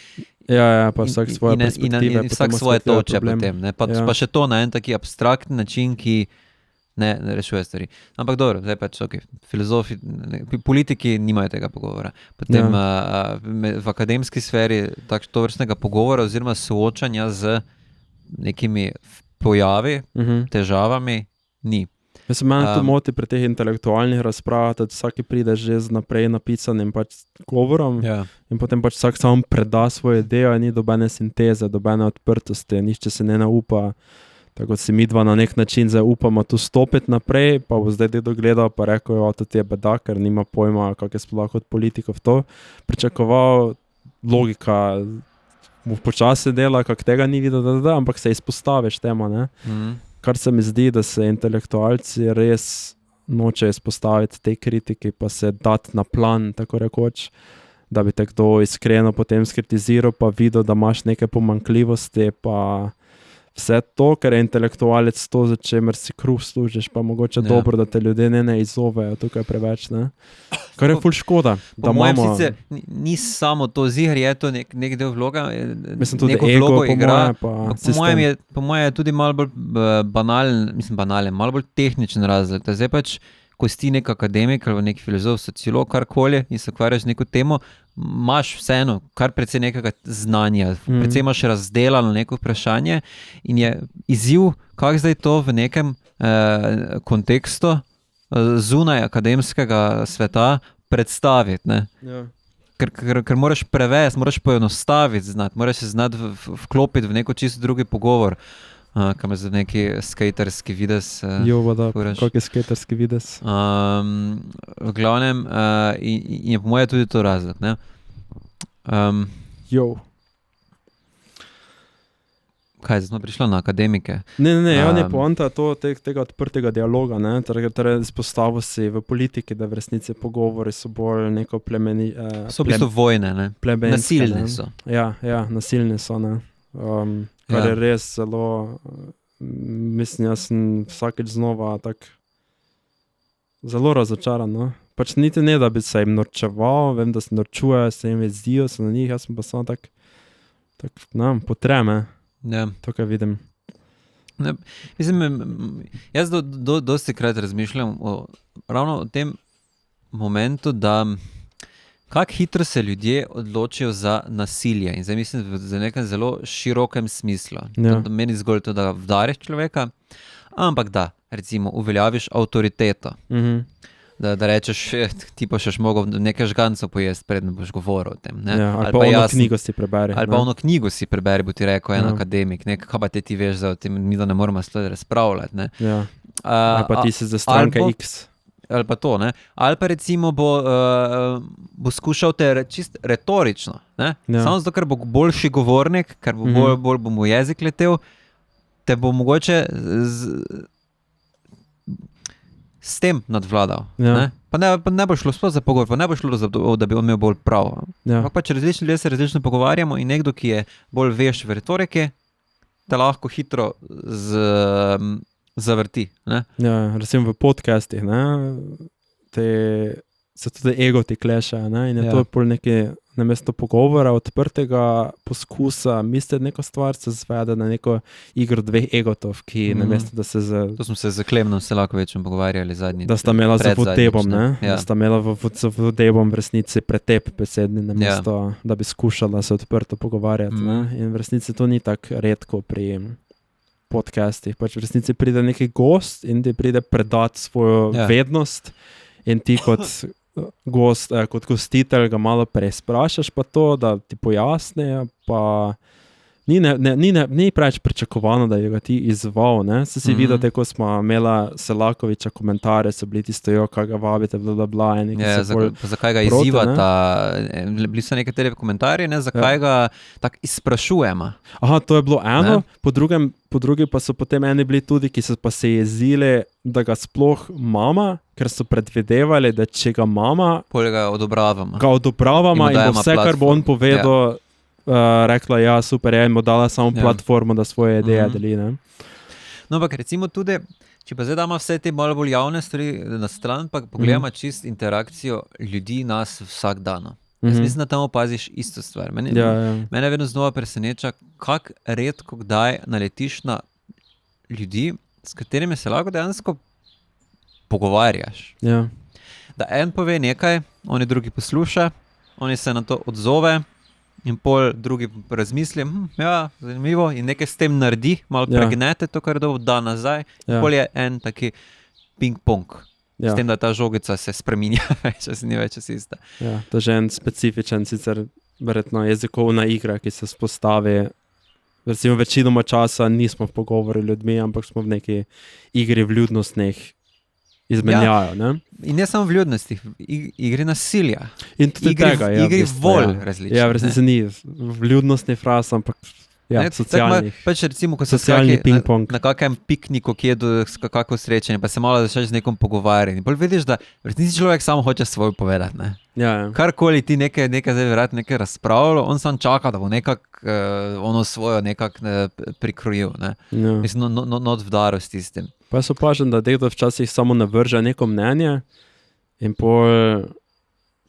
Ja, pa vsak svoje perspektive. In vsak svoje toče potem, ne? Pa še to na en taki abstraktni način, ki ne rešuje stvari. Ampak dobro, zdaj pač, filozofi, politiki nimajo tega pogovora. Potem v akademski sferi to vrstnega pogovora oziroma soočanja z nekimi pojavi, težavami ni. Mislim, mene to moti pri teh intelektualnih razpravah, da vsaki pride že z naprej napisanim pač govorom in potem pač vsak samo preda svojo idejo in ni dobene sinteze, dobene odprtosti, nihče se ne naupa. Tako si mi dva na nek način zdaj upamo tu stopiti naprej, pa bo zdaj dedo gledal pa rekel, to ti je beda, ker nima pojma, kak je sploh od politikov to. Pričakoval, logika mu počasi dela, kak tega ni videl, ampak se izpostaviš temu, ne. Kar se mi zdi, da se intelektualci res noče izpostaviti tej kritiki, pa se dati na plan, tako rekoč, da bi te kdo iskreno potem skritiziral, pa videl, da imaš neke pomanjkljivosti, pa vse to, ker je intelektualec to, za čemer si kruh služiš, pa mogoče dobro, da te ljudje ne izzovejo tukaj preveč, ne. Kar je ful škoda, da imamo. Sicer ni samo to, ziher je to nek del vloga, mislim, tudi neko ego, vlogo po igra. moje, pa sistem. Po mojem je tudi malo bolj banalen, malo bolj tehničen razlog. Zdaj pač, ko si ti nek akademik ali nek filozof, sociolog, karkoli in se ukvarjaš z neko temo, imaš vseeno kar precej nekega znanja, precej imaš razdelano neko vprašanje in je izziv, kako zdaj to v nekem kontekstu zunaj akademskega sveta predstaviti, ne? Ja. Ker moraš prevesti, moraš poenostaviti znati, moraš se znati vklopiti v neko čisto drugi pogovor, kam je za neki skaterski videz. Jo, voda, furaš. kak je skaterski videz. V glavnem, in je po moje tudi to razlog. Ne? Jo. Kaj, zdaj smo prišli na akademike? Ne, on je poanta tega odprtega dialoga, ne, torej izpostavil si v politiki, da v resnici pogovori so bolj neko So v bistvu vojne, ne? plemenske, Nasilne ne. so. Ja, nasilne so, ne. Kar je res zelo, mislim, jaz sem vsakeč znova tak zelo razočaran, no. Pač niti ne, da bi se jim norčeval, vem, da se norčujejo, se jim jezdijo, se na njih, jaz sem pa samo tak, potreme. Ja. To, kaj vidim. Ne, mislim, jaz dosti krat razmišljam ravno o tem momentu, da kako hitro se ljudje odločijo za nasilje. In zdaj mislim, za nekem zelo širokem smislu. Ja. To meni zgolj to, da vdariš človeka, ampak da, recimo, uveljaviš avtoriteto. Da rečeš, ti pa šeš mogel nekaj žgancov pojesti, predno boš govoril o tem. Ne? Ja, ali pa ono knjigo si preberi. Ali pa ono knjigo si preberi, bo ti rekel en akademik. Kaj pa ti veš za o tem, mi da ne moramo sledi razpravljati. Ne? Ja. Ali pa ti si za stranke X. Ali pa to, ne? Ali pa recimo bo skušal te čist retorično, ne? Ja. Samo zato, ker bo boljši govornik, ker bo bolj bo mu jezik letel, te bo mogoče s tem nadvladal. Ja. Ne? Pa ne bo šlo sploh za pogovor, pa ne bo šlo za to, da bi on imel bolj prav. Ja. Ampak pač različni ljudje se različno pogovarjamo in nekdo, ki je bolj vešč v retoriki, te lahko hitro zavrti. Ne? Ja, recimo v podcastih, ne, se tudi ego ti kleša, ne, in je to pol neki namesto pogovora, odprtega poskusa misliti neko stvar, se zvede na neko igro dveh egotov, ki namesto, da se To smo se z Klemnom Selakovičem pogovarjali zadnji. da sta imela za vodebom, ne, Ja. da sta imela za vodebom v resnici pretep besedni, namesto, da bi skušala se odprto pogovarjati, ne, in v resnici to ni tako redko pri podcastih, pač v resnici pride neki gost in ti pride predati svojo vednost in ti kot gost, kot gostitelj ga malo preizprašaš pa to, da ti pojasni, pa ni preveč pričakovano, da je ga ti izzval, ne, se si videl, ko smo imela Selakoviča komentarje, so bili tisto, kaj ga vabite, bla, in zakaj ga izzivata, bili so nekatere komentarje, ne, zakaj ga tako izprašujemo. Aha, to je bilo eno, po drugi pa so potem eni bili tudi, ki so pa se jezili, da ga sploh mama, ker so predvidevali, da če ga mama, Pol ga odobravamo. In bo vse, kar bo on povedal, rekla, ja, super, in mu dala samo platformo, da svoje ideje deli. Ne? No, ampak recimo tudi, če pa zdaj damo vse te malo bolj javne stvari na stran, pa pogledamo čist interakcijo ljudi nas vsak dan. Jaz mislim, da tam opaziš isto stvar. Mene vedno znova preseneča, kako redko kdaj naletiš na ljudi, s katerimi se lahko dejansko pogovarjaš. Ja. Da en pove nekaj, oni drugi posluša, oni se na to odzove in pol drugi razmisli, ja, zanimivo, in nekaj s tem naredi, malo pregnete to, kar da nazaj, in pol je en taki ping-pong. S tem, da ta žogica se spreminja, ni več ista. Ja, to je že en specifičen, sicer verjetno jezikovna igra, ki se spostavi. Recimo večinoma časa nismo v pogovoru ljudmi, ampak smo v neki igri vljudnostnih izmenjajo. Ne? In ne samo vljudnostih, igri nasilja. In tudi tega, igri volj različnih. Ja, v resnici ni vljudnostnih fraz, ampak socialnih. Pač recimo, ko se socialni ping-pong. Na kakem pikniku, kje je kako srečanje, pa se malo začneš z nekom pogovarjati. Bolj vidiš, da v resnici človek samo hoče svoje povedati. Ne? Ja. Karkoli ti nekaj zdaj verjetno nekaj razpravljalo, on sam čaka, da bo nekako ono svojo nekako prikrojil. Ne? Ja. Mislim, not vdaril s tistim. Pa jaz opažam, da nekdo včasih samo navrže neko mnenje in pol,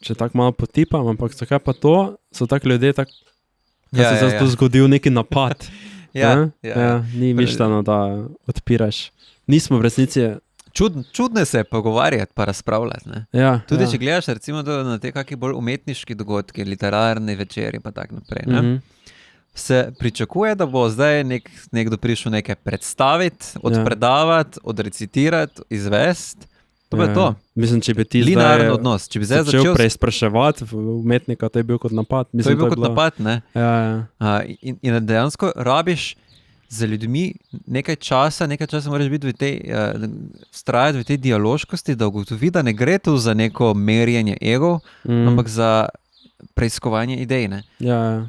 če tako malo potipam, ampak zakaj pa to, so tako ljudje tako, da se zato zgodil neki napad. Ja. Ni mišljeno, da odpiraš. Nismo v resnici Čudno se je pogovarjati pa razpravljati. Ne? Ja, Tudi ja. če gledaš recimo na te kakšne bolj umetniški dogodki, literarni večeri pa tako naprej, ne? Se pričakuje, da bo zdaj nekdo prišel nekaj predstaviti, odpredavati, odrecitirati, izvesti. To je to. Mislim, če bi ti Linearen odnos. Če bi zdaj začel začel preizpraševati umetnika, to je bil kot napad. to je bil kot napad, ne? Ja. In dejansko rabiš za ljudmi nekaj časa moraš biti vztrajati v tej dialoškosti, da ugotovi, da ne gre tu za neko merjenje egov, ampak za preiskovanje idej. Ne? Ja.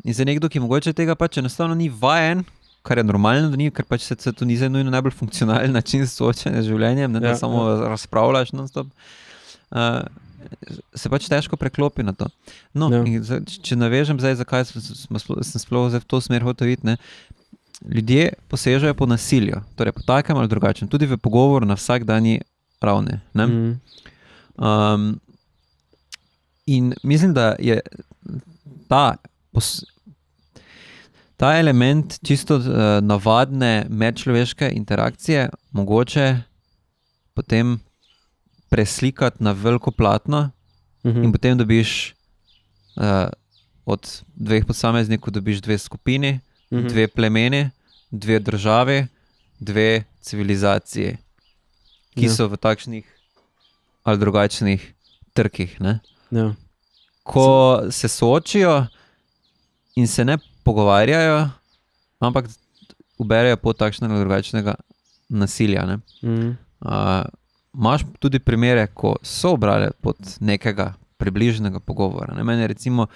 In za nekdo, ki mogoče tega pač enostavno ni vajen, kar je normalno, da ni, ker pač se to ni za nujno najbolj funkcionalen način soočanja z življenjem, ne, da samo razpravljaš non-stop, se pač težko preklopi na to. No, če navežem zdaj, zakaj sem sploh v to smer hotel iti, ne, ljudje posežejo po nasilju, torej po takem ali drugačnem, tudi v pogovoru na vsakdanji ravni. Ne? In mislim, da je ta element čisto navadne medčloveške interakcije mogoče potem preslikati na veliko platno in potem dobiš od dveh posameznikov dobiš dve skupini, dve plemeni, dve državi, dve civilizacije, ki so v takšnih ali drugačnih trkih. Ne? Ja. Ko se soočijo in se ne pogovarjajo, ampak uberejo pot takšnega ali drugačnega nasilja. Ne? Imaš tudi primere, ko so ubrali pot nekega približnega pogovora. Ne? Mene recimo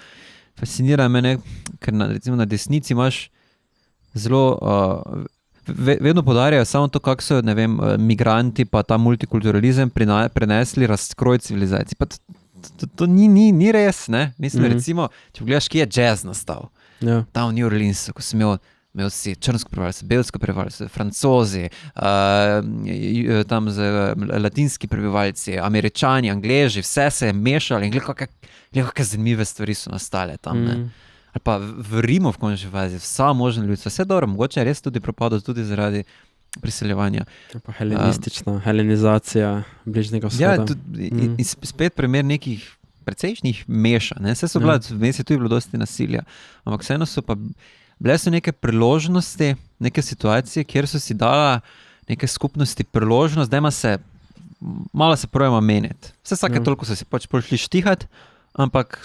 fascinira, ker na desnici imaš zelo, vedno poudarjajo samo to, kako so, ne vem, migranti pa ta multikulturalizem prenesli razkroj civilizacij. Pa to ni res, ne? Mislim, recimo, če pogledaš, kje je jazz nastal. Ja. Tam v New Orleansu, ko sem imel si črnsko prebivalstvo, belsko prebivalstvo, Francozi, tam latinski prebivalci, Američani, Angleži, vse se je mešalo in gleda, kakšne zanimive stvari so nastale tam. Ne? Ali pa v Rimu v končni fazi, vsa možna ljudstva, vse dobro, mogoče je res tudi propadlo tudi zaradi priseljevanja. Pa helenizacija bližnjega vzhoda. Ja, in spet primer nekih precejšnjih meša. Vse so bila, vmes je tudi bilo dosti nasilja, ampak vseeno so pa bile so neke priložnosti, neke situacije, kjer so si dala neke skupnosti priložnost, da ima se, malo se pravimo meniti. Vsake toliko so si pač šli štihati, ampak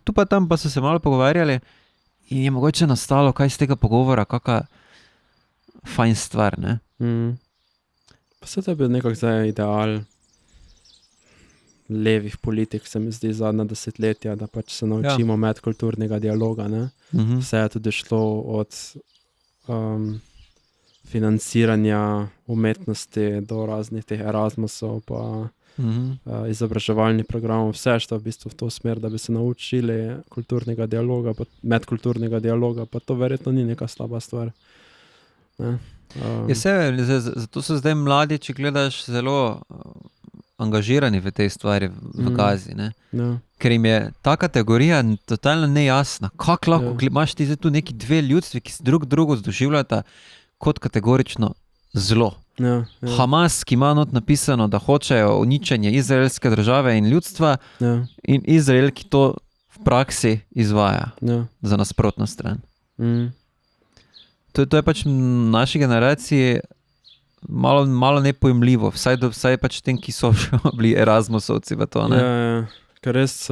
tu pa tam pa so se malo pogovarjali in je mogoče nastalo kaj iz tega pogovora, kakšna fajn stvar, ne? Pa se to je bil nekako zdaj ideal levih politik, se mi zdi, zadnja desetletja, da pač se naučimo medkulturnega dialoga, ne? Vse je tudi šlo od financiranja umetnosti do raznih teh Erasmusov pa izobraževalnih programov, vse šlo v bistvu v to smer, da bi se naučili kulturnega dialoga, medkulturnega dialoga, pa to verjetno ni neka slaba stvar. Zato so zdaj mladi, če gledaš, zelo angažirani v tej stvari v Gazi, ne? Ker jim je ta kategorija totalno nejasna. Kako lahko imaš ti zdaj tu neki dve ljudstvi, ki se drugo doživljata kot kategorično zlo. Hamas, ki ima not napisano, da hočejo uničenje izraelske države in ljudstva, in Izrael, ki to v praksi izvaja za nasprotno stran. To je pač v naši generaciji malo nepojemljivo, vsaj pač tem, ki so bili Erasmusovci v to. Ker res,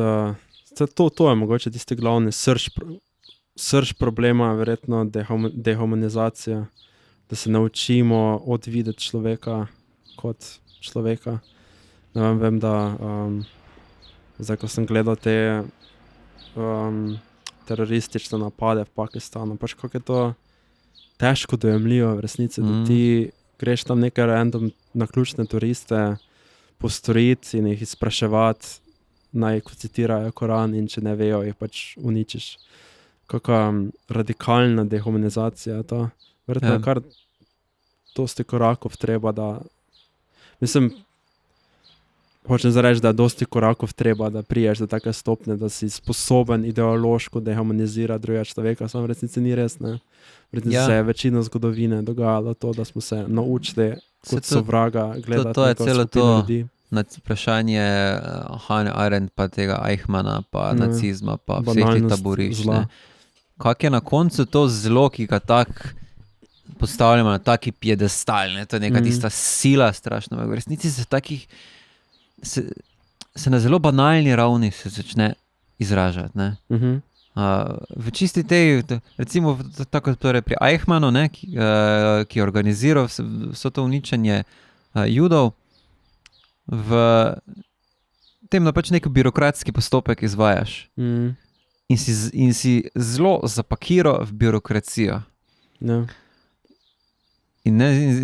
to je mogoče tisti glavni srž problema, verjetno dehumanizacija, da se naučimo odvideti človeka kot človeka. Vem, da zdaj, ko sem gledal te teroristične napade v Pakistanu, pač kako je to težko dojemljivo v resnici, da ti greš tam nekaj random naključne turiste postoriti in jih izpraševati, naj citirajo Koran in če ne vejo, jih pač uničiš. Kakšna radikalna dehumanizacija je to. Verjetno je kar dosti korakov treba, da... Mislim, hočem reči, da je dosti korakov treba, da priješ do take stopnje, da si sposoben ideološko dehumanizirati drugega človeka, samo v resnici ni res, ne. V resnici se je večino zgodovine dogajalo to, da smo se naučili kot sovraga gledati to je neko celo skupino to. ljudi. Vprašanje Hannah Arendt, pa tega Eichmana, pa Ne. nacizma, pa vseh teh Banalnost taborišč. zla. Ne. Kak je na koncu to zlo, ki ga tak postavljamo na taki piedestal, ne? To je neka tista sila strašna. V resnici se takih, se na zelo banalni ravni se začne izražati. Ne? V čisti tej, recimo tako torej pri Eichmannu, ne, ki je organiziral vso to uničenje Judov, v tem, da pač nek birokratski postopek izvajaš in si zelo zapakiral v birokracijo. Ja. In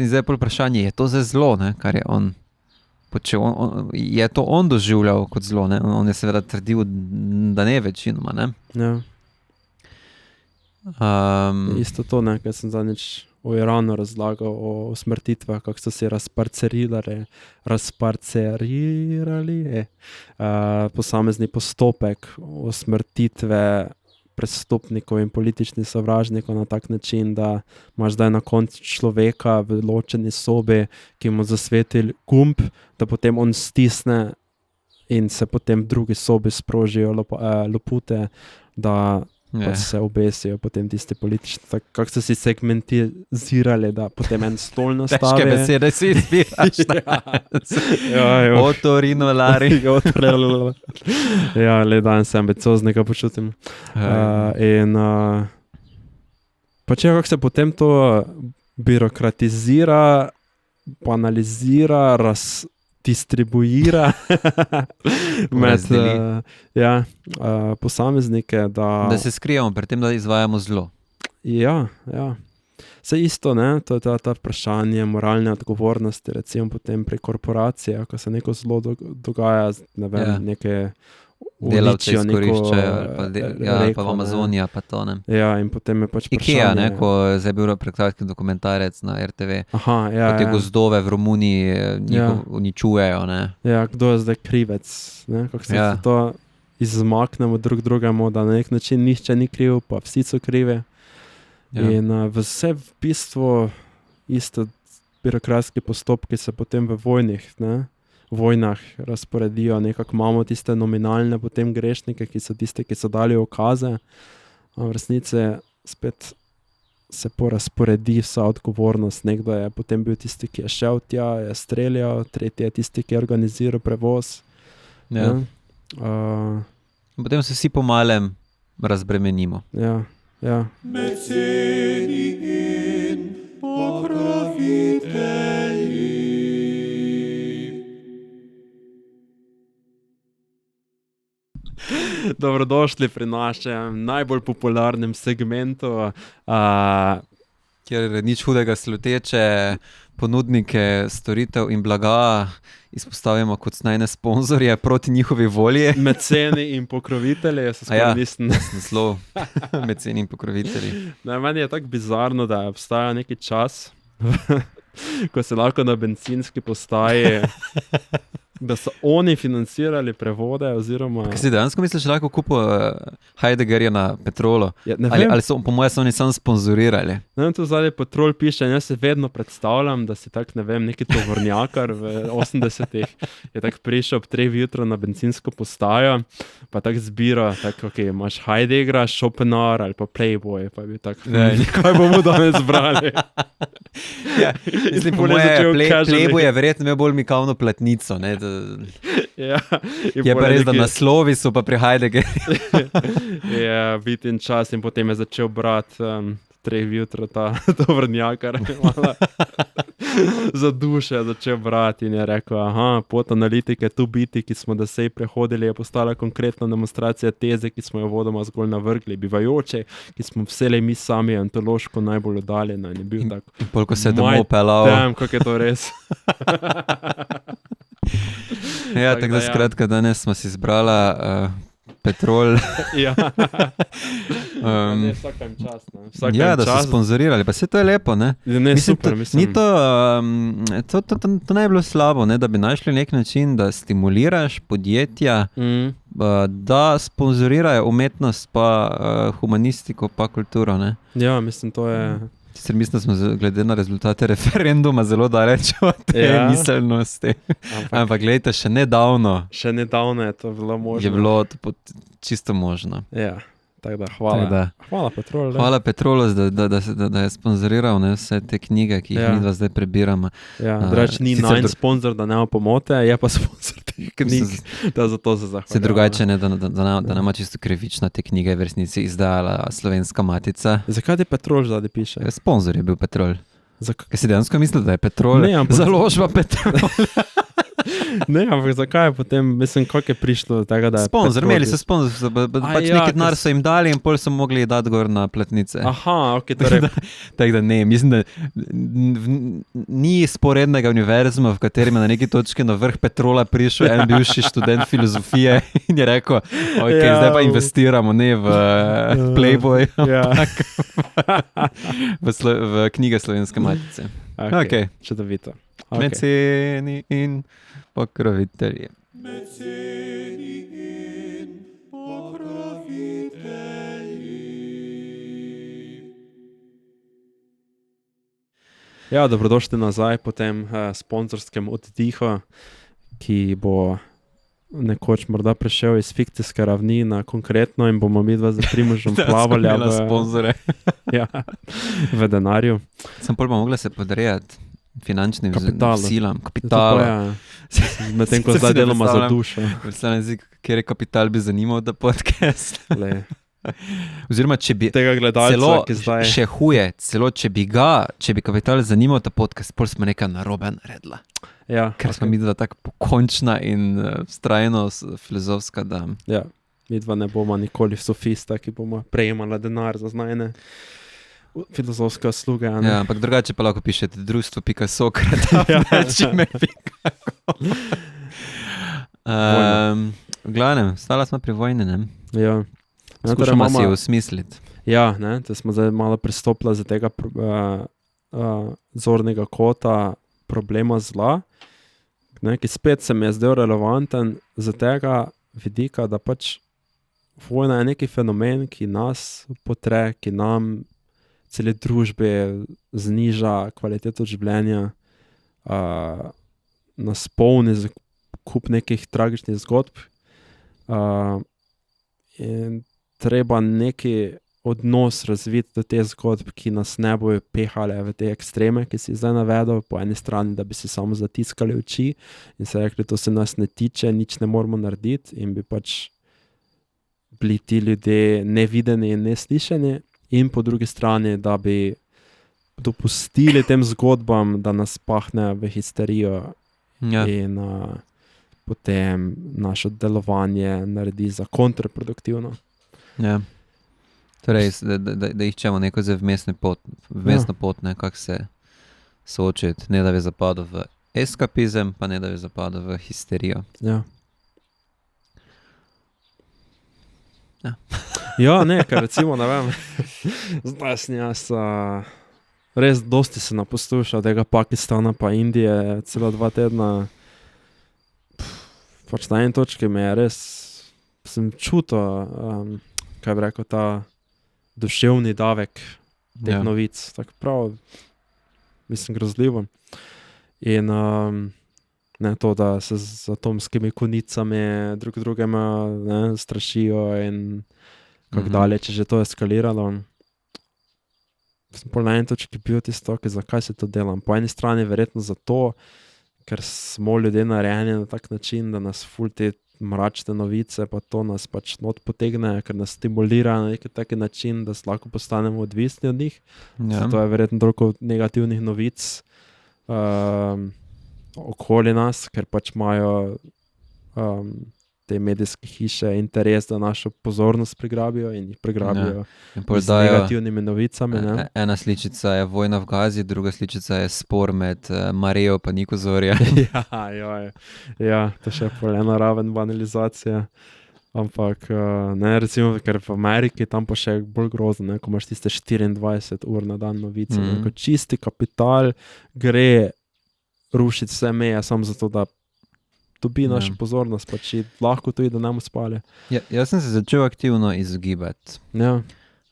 zdaj je vprašanje, je to zdaj zlo, ne, kar je on počel, je to on doživljal kot zlo, ne? On je seveda trdil, da ne večinoma, ne. Ja. Isto to, ne, kar sem zadnjič o Iranu razlagal, o usmrtitvah, kako so si razparcerirali posamezni postopek usmrtitve prestopnikov in političnih sovražnikov na tak način, da imaš zdaj na koncu človeka v ločeni sobi, ki mu zasveti gumb, da potem on stisne in se potem v drugi sobi sprožijo lopute, da pač se obesijo potem tisti politični, kako so si segmentizirali, da potem en stol nastavi. Težke besede si izbiraš. Otorinolari. Ja, le danes se ambicioznega počutim. In pač kako se potem to birokratizira, banalizira, distribuira med posameznike, da se skrijemo pred tem, da izvajamo zlo. Ja. Vse isto, ne? To je ta vprašanje moralne odgovornosti, recimo potem pri korporacijah, ko se neko zlo dogaja, ne vem, neke delavce izkoriščajo, ali pa v Amazonija, pa to, ne. Ja, in potem je pač vprašanje. IKEA, ne, ko je zdaj bil pred kratkim dokumentarec na RTV, ko te gozdove v Romuniji uničujejo, ne. Ja, kdo je zdaj krivec, ne, kako se to izmaknemo drug drugemu, da na nek način nihče ni kriv, pa vsi so krivi. In vse v bistvu isto birokratski postopki se potem v vojnah razporedijo, nekako imamo tiste nominalne potem grešnike, ki so tiste, ki so dali ukaze, a v resnici spet se porazporedi vsa odgovornost. Nekdo je potem bil tisti, ki je šel tja, je streljal, tretji je tisti, ki je organiziral prevoz. Ja. Potem se vsi po malem razbremenimo. Ja. Meceni in pokrovitelji. Dobrodošli pri našem najbolj popularnem segmentu, kjer nič hudega sluteče ponudnike storitev in blaga izpostavimo kot najne sponzorje proti njihovi volji. Meceni in pokrovitelji, jaz se skoraj nisem. Naslov, meceni in pokrovitelji. Meni je tako bizarno, da obstaja neki čas, ko se lahko na bencinski postaji, da so oni financirali prevode oziroma... Kaj si dejansko misliš, lahko kupo Heideggerja na Petrolu? Ja, ne vem. Ali so, po moje so oni sam sponzorirali? Ne vem, tu zadaj Petrol piše in jaz se vedno predstavljam, da si tak, ne vem, neki tovornjakar v 80-ih je tak prišel ob 3 jutro na bencinsko postajo, pa tak zbira, tak, ok, imaš Heideggera, Schopenhauer ali pa Playboy, pa je bil tak, kaj bomo danes brali? Ja, mislim, po moje Playboy je verjetno imel bolj mikavno platnico, ne? Ja, je pa res, da naslovi so pa pri Heideggerju. Je bitin čas in potem je začel brati 3 jutro ta tovrnjakar. Za duše je začel brati in je rekel, pot analitike tu biti, ki smo dosej prehodili, je postala konkretna demonstracija teze, ki smo jo vodoma zgolj navrgli, bivajoče, ki smo vselej mi sami ontološko najbolj oddaljeni. In je bil tako. In polko se je domov pelal. Damn, kako je to res. Ja, tako da skratka, danes smo si izbrala Petrol. Ja. Vsakem čas, ne? Ja, da so sponzorirali, pa vse to je lepo, ne? Ne, super, mislim. To ne je bilo slabo, ne? Da bi našli nek način, da stimuliraš podjetja, da sponzorirajo umetnost, pa humanistiko, pa kulturo, ne? Ja, mislim, to je Sicer mislim, da smo glede na rezultate referenduma zelo daleč od te miselnosti. Ampak gledajte, še nedavno je to bilo možno. je bilo to čisto možno. Ja, tako da hvala. Hvala Petrol. Hvala Petrolu, da je sponzoriral vse te knjige, ki jih midva zdaj prebiramo. Ja, drugače ni najn sponzor, da nema pomote, je pa sponzor teh knjig, da zato se zahvaljujem. Se drugače ne, da nama čisto krivična te knjige v resnici izdajala Slovenska matica. Zakaj ti Petrol zadaj piše? Sponzor je bil Petrol. Kaj si dejansko mislil, da je Petrol? Založba Petrol. Ne, ampak zakaj je potem, mislim, kako je prišlo do tega, da je sponzor, imeli so sponzor, pač neki denar so jim dali in pol so mogli dati gor na platnice. Aha, ok, torej. Tako da ne, mislim, da ni sporednega univerzuma, v katerem je na neki točki na vrh Petrola prišel en bivši študent filozofije in je rekel, ok, zdaj pa investiramo, ne v Playboy, ampak v knjige Slovenske matice. Ok, čudovito. Meceni in pokrovitelji. Meceni in pokrovitelji. Ja, dobrodošli nazaj po tem sponzorskem oddihu, ki bo nekoč morda prišel iz fikcijske ravni na konkretno in bomo midva z Primožem plavali v denarju. Sem pol pa mogla se podrejati finančnim silam, kapitalu. Medtem ko zdaj delamo za dušo. Kjer je kapital bi zanimal, da podcast. Oziroma, če bi tega gledalca, celo, ki zdaj še huje, celo če bi kapital zanimal ta podcast, pol smo nekaj narobe naredila. Ja, ker smo midva tako pokončna in vztrajno filozofska, da... Ja, midva ne bomo nikoli sofista, ki bomo prejemala denar za znajne filozofske usluge. Ja, ampak drugače pa lahko pišete društvo.sokrata.com. V glavnem, stala smo pri vojni, ne? Ja. Skušamo si usmisliti. Ja, ne, da smo zdaj malo pristopili za tega zornega kota problema zla, ne, ki spet se mi je zdel relevanten za tega vidika, da pač vojna je neki fenomen, ki nas potre, ki nam celi družbi zniža kvaliteto življenja, nas polni za kup nekih tragičnih zgodb in treba neki odnos razviti do te zgodb, ki nas ne bojo pehale v te ekstreme, ki si zdaj navedel, po eni strani, da bi si samo zatiskali oči in se rekli, to se nas ne tiče, nič ne moramo narediti in bi pač bili ti ljudje nevideni in neslišani, in po drugi strani, da bi dopustili tem zgodbam, da nas pahne v histerijo in potem naše delovanje naredi za kontraproduktivno. Ja. Torej, da iščemo neko vmesno pot, kako se soočiti, ne da bi zapadel v eskapizem, pa ne da bi zapadel v histerijo. Ja. Ja, ne, ker recimo, ne vem, zdaj sem jaz res dosti se naposlušal tega Pakistana pa Indije, celo 2 tedna, pač na eni točki me je res, sem čutil, kaj bi rekel, ta duševni davek teh novic, tako prav, mislim, grozljivo. In ne to, da se z atomskimi konicami drug drugima strašijo in kako daleč je že to eskaliralo. Sem pol na eni točki bil tisto, zakaj se to delam. Po eni strani verjetno zato, ker smo ljudje narejeni na tak način, da nas ful te mračne novice, pa to nas pač not potegne, ker nas stimulira na neki taki način, da lahko postanemo odvisni od njih. Zato je verjetno toliko negativnih novic okoli nas, ker pač imajo te medijske hiše interes, da našo pozornost prigrabijo in jih prigrabijo z negativnimi novicami. Ne? Ena sličica je vojna v Gazi, druga sličica je spor med Marijo pa Nikozorja. Ja, to še je ena raven banalizacija. Ampak, ne, recimo, ker v Ameriki tam pa še bolj grozno, ko imaš tiste 24 ur na dan novice. Ko čisti kapital gre rušiti vse meje, samo zato, da dobi našo pozornost, pa če lahko tudi, da ne bomo spali. Ja, jaz sem se začel aktivno izogibati. Ja.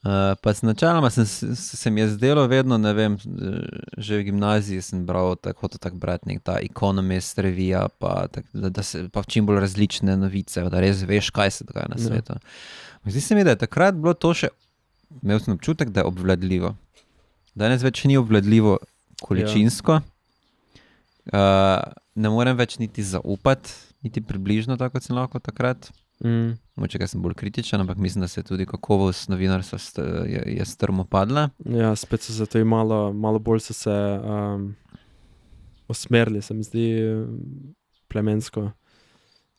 Pa načeloma se mi je zdelo vedno, ne vem, že v gimnaziji sem bral tako brati nek ta Economist revija, pa da se pa čim bolj različne novice, da res veš, kaj se dogaja na svetu. Zdi se mi, da je takrat bilo to še, imel sem občutek, da je obvladljivo. Danes več ni obvladljivo količinsko, ne morem več niti zaupati, niti približno tako, kot sem lahko takrat. Moče, ker sem bolj kritičen, ampak mislim, da se tudi kakovost novinarstva je strmo padla. Ja, spet so se to malo bolj so se usmerili, se mi zdi plemensko,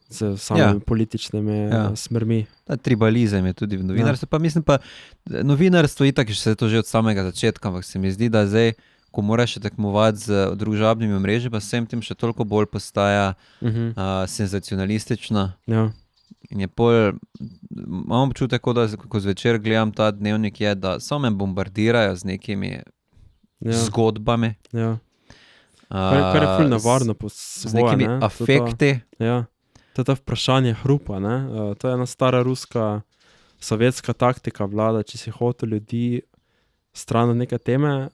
z samimi političnimi smermi. Ta tribalizem je tudi v novinarstvu, pa mislim pa, novinarstvo itak je se to že od samega začetka, ampak se mi zdi, da zdaj, ko moraš še tekmovati z družabnimi omrežji, pa vsem tem še toliko bolj postaja senzacionalistično. Ja. In je pol, imam občutek, da ko zvečer gledam ta dnevnik, je, da samo me bombardirajo z nekimi zgodbami. Ja. Kar je ful nevarno po svoje. Z nekimi afekti. To je to vprašanje hrupa, ne? To je ena stara ruska, sovjetska taktika vlada, če si hotel ljudi stran od neke teme,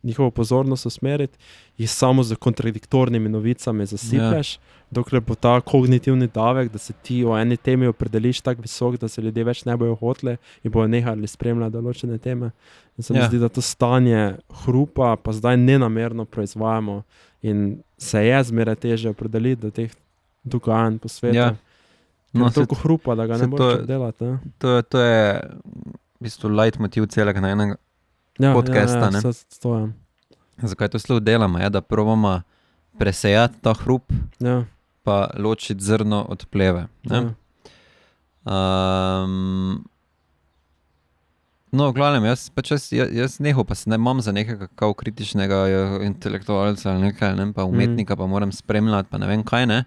njihovo pozornost usmeriti, jih samo z kontradiktornimi novicami zasiplješ, dokler bo ta kognitivni davek, da se ti o eni temi opredeliš tako visok, da se ljudje več ne bojo hoteli in bojo nehali spremljati določene teme. In se mi zdi, da to stanje hrupa pa zdaj nenamerno proizvajamo in se je zmeraj teže opredeliti do teh dogajanj po svetu. No, toliko hrupa, da ga ne moreš delati. Ne? To je v bistvu leitmotiv celega najnega podcasta. Zakaj to slov delamo, da probamo presejati ta hrup, pa ločiti zrno od pleve. No, v glavnem, jaz nehal pa se ne imam za nekega kao kritičnega intelektualca ali nekaj, ne, pa umetnika pa moram spremljati, pa ne vem kaj, ne.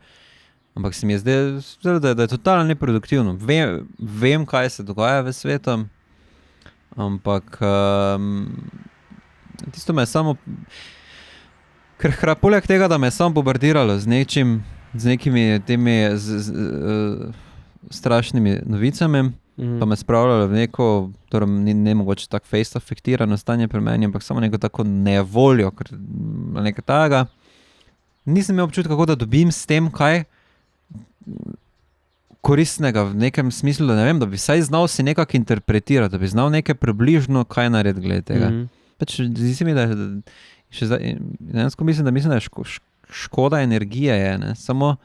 Ampak se mi je zdelo, da je totalno neproduktivno. Vem, kaj se dogaja v svetu, ampak tisto me je samo, ker poleg tega, da me je samo bombardiralo z nekimi temi strašnimi novicami, pa me spravljalo v neko, torej ne mogoče tako face afektirano stanje pri meni, ampak samo neko tako nevoljo, nekaj takega. Nisem imel občutka, kako da dobim s tem kaj koristnega v nekem smislu, da ne vem, da bi vsaj znal si nekako interpretirati, da bi znal nekaj približno kaj narediti glede tega. Pač zdi se mi, da še zdaj, mislim, da je škoda energije je, ne, samo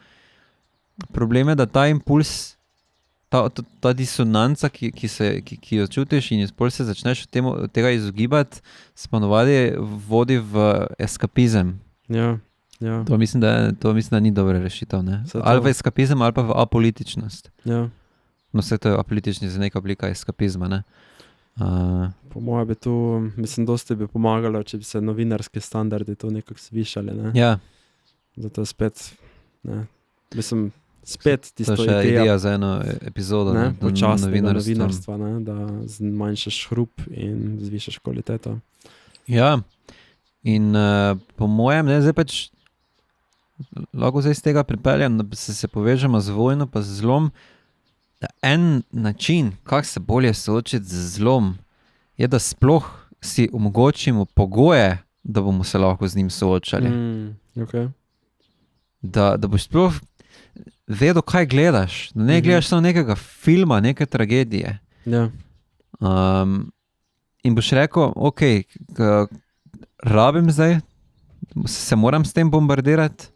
problem je, da ta impuls, ta disonanca, ki jo čutiš in pol se začneš tega izogibati, se ponovadi vodi v eskapizem. Ja. To mislim, da ni dobra rešitev. Ne? Ali v eskapizem, ali pa v apolitičnost. Ja. No, vse to je apolitični za neka oblika eskapizma. Ne? Po mojem bi tu, dosti bi pomagalo, če bi se novinarski standardi to nekako zvišali. Ne? Ja. Zato spet, ne, spet tisto to še ideja za eno epizodo počasnega novinarstva, ne, da zmanjšaš hrup in zvišaš kvaliteto. Ja, in po mojem, ne, zdaj pač lahko zdaj iz tega pripeljam, da se povežemo z vojno pa z zlom, da en način, kako se bolje soočiti z zlom, je, da sploh si omogočimo pogoje, da bomo se lahko z njim soočali. Okay. Da boš sploh vedel, kaj gledaš. Da ne gledaš samo nekega filma, neke tragedije. Ja. In boš rekel, ok, rabim zdaj, se moram s tem bombardirati,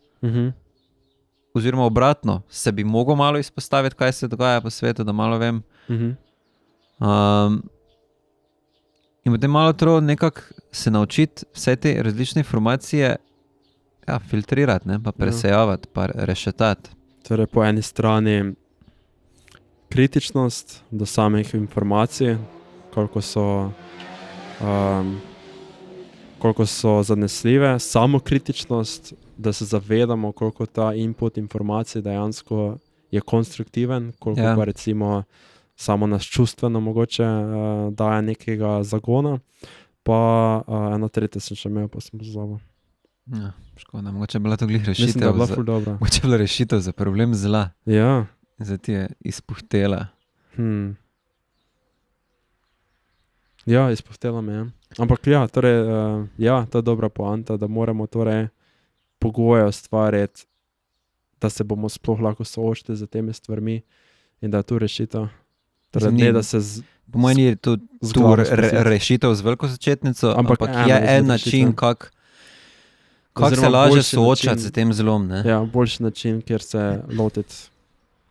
oziroma obratno, se bi mogel malo izpostaviti, kaj se dogaja po svetu, da malo vem. In potem malo treba nekako se naučiti vse te različne informacije filtrirati, ne, pa presejavati, pa rešetati. Torej po eni strani kritičnost do samih informacij, koliko so zanesljive, samokritičnost, da se zavedamo, koliko ta input informacij dejansko je konstruktiven, koliko pa recimo samo nas čustveno mogoče daje nekega zagona, pa ena tretja sem še imel, pa sem pozabil. Ja, škoda, mogoče je bila to glih rešitev. Mislim, da je bila ful dobra. Mogoče je bila rešitev za problem zla. Ja. Zdaj ti je izpuhtela. Ja, izpuhtela me je. Ampak ja, torej, to je dobra poanta, da moramo torej pogoje ustvariti, da se bomo sploh lahko soočili z temi stvarmi in da je tu rešitev. Torej, Mislim, ne, da se Po mojem ni tu glavo spustiti. rešitev z veliko začetnico, Ampak ampak ena je izmed en način, rešitev. kako se Oziroma lažje boljši soočati način. s tem zlom. Ne? Ja, boljši način, kjer se lotiti,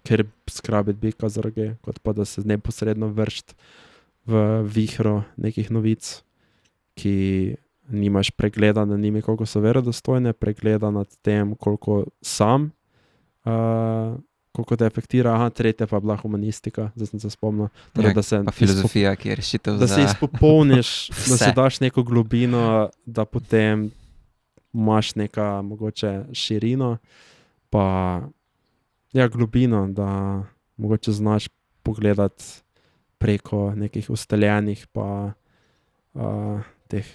kjer skrabiti bika za roge, kot pa da se neposredno vršiti v vihro nekih novic, ki nimaš pregleda nad njimi, koliko so verodostojne, pregleda nad tem, koliko sam, koliko te efektira. Tretja pa je bila humanistika, zdaj sem se spomnil. Torej, da se Pa filozofija, ki je rešitev da za... se izpopolniš, da vse. si daš neko globino, da potem imaš neka mogoče širino, pa ja, globino, da mogoče znaš pogledati preko nekih ustaljenih pa teh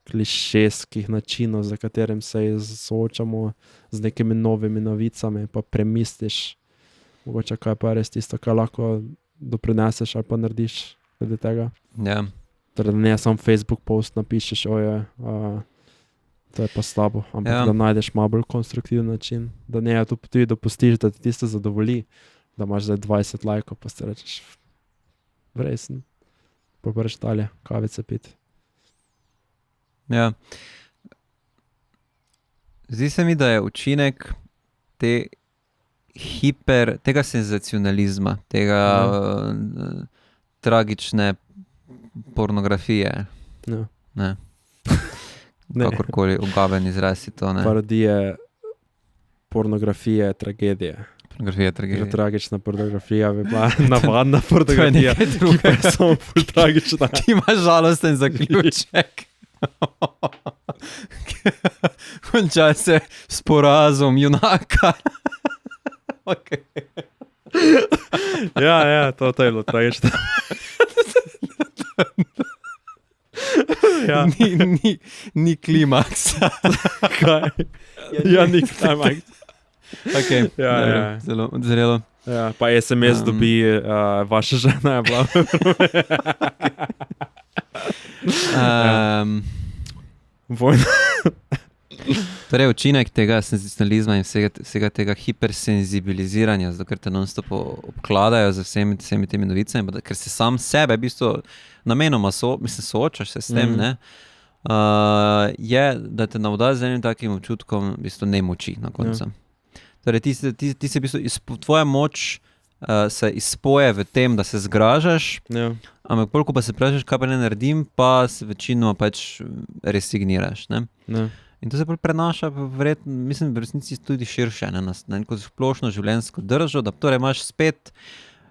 klišejskih načinov, za katerim se soočamo z nekimi novimi novicami, pa premisliš mogoče kaj pa je res tisto, kar lahko doprineseš ali pa narediš glede tega. Ja. Torej, da ne samo Facebook post napišeš, to je pa slabo, ampak da najdeš malo bolj konstruktiven način, da ne tu tudi dopustiš, da ti tisto zadovolji, da imaš zdaj 20 lajkov, pa si rečeš, vresen, pa breš dalje, kavice piti. Ja. Zdi se mi, da je učinek tega senzacionalizma, tega tragične pornografije. Ja. Ne. Kakorkoli ugaben izraz je to. Ne. Parodije, pornografije, tragedije. Pornografija je tragedija. Že tragična pornografija bi bila navadna pornografija, ki pa je samo ful tragična. Ti imaš žalosten zaključek. Konča se s porazom junaka. Okay. Ja, to je bilo tragično. Ja. Ni klimaksa. Kaj? Ja, ni klimaks. Okay. Ja. Zelo zrelo. Ja, pa SMS dobi vaša žena je bila. Vojna. Torej, učinek tega senzacionalizma in vsega tega hipersenzibiliziranja, zato ker te non-stop obkladajo z vsemi temi novicami, ker se sam sebe v bistvu namenoma soočaš se s tem, ne, je, da te navda z enim takim občutkom v bistvu nemoči na koncu. Ja. Torej, ti se v bistvu, tvoja moč se izpoje v tem, da se zgražaš, Ja. ampak koliko pa se vprašaš, kaj pa ne naredim, pa se večinoma pač resigniraš, ne. Ja. In to se prenaša mislim, v resnici tudi širše, ne, na neko splošno življenjsko držo, da torej imaš spet,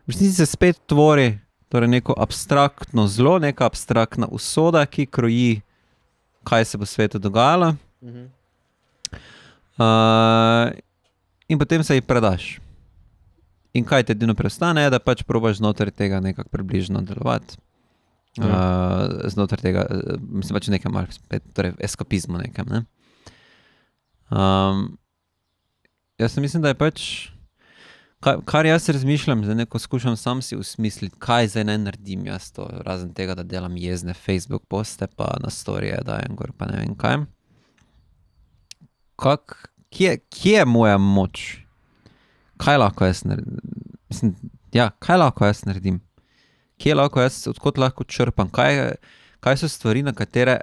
v resnici se spet tvori torej neko abstraktno zlo, neka abstraktna usoda, ki kroji, kaj se bo v svetu dogajalo. In potem se ji predaš. In kaj te edino preostane, je, da pač probaš znotraj tega nekako približno delovati. Znotraj tega, mislim pač nekaj malo, torej eskapizmu nekem, ne. Jaz mislim, da je pač, kar jaz razmišljam, zdaj neko skušam sam si usmisliti, kaj zdaj naj naredim jaz to, razen tega, da delam jezne Facebook poste, pa na storije dajem gor, pa ne vem kaj. Kje je moja moč? Kaj lahko jaz naredim? Mislim, kaj lahko jaz naredim? Kje lahko jaz, odkot lahko črpam? Kaj so stvari, na katere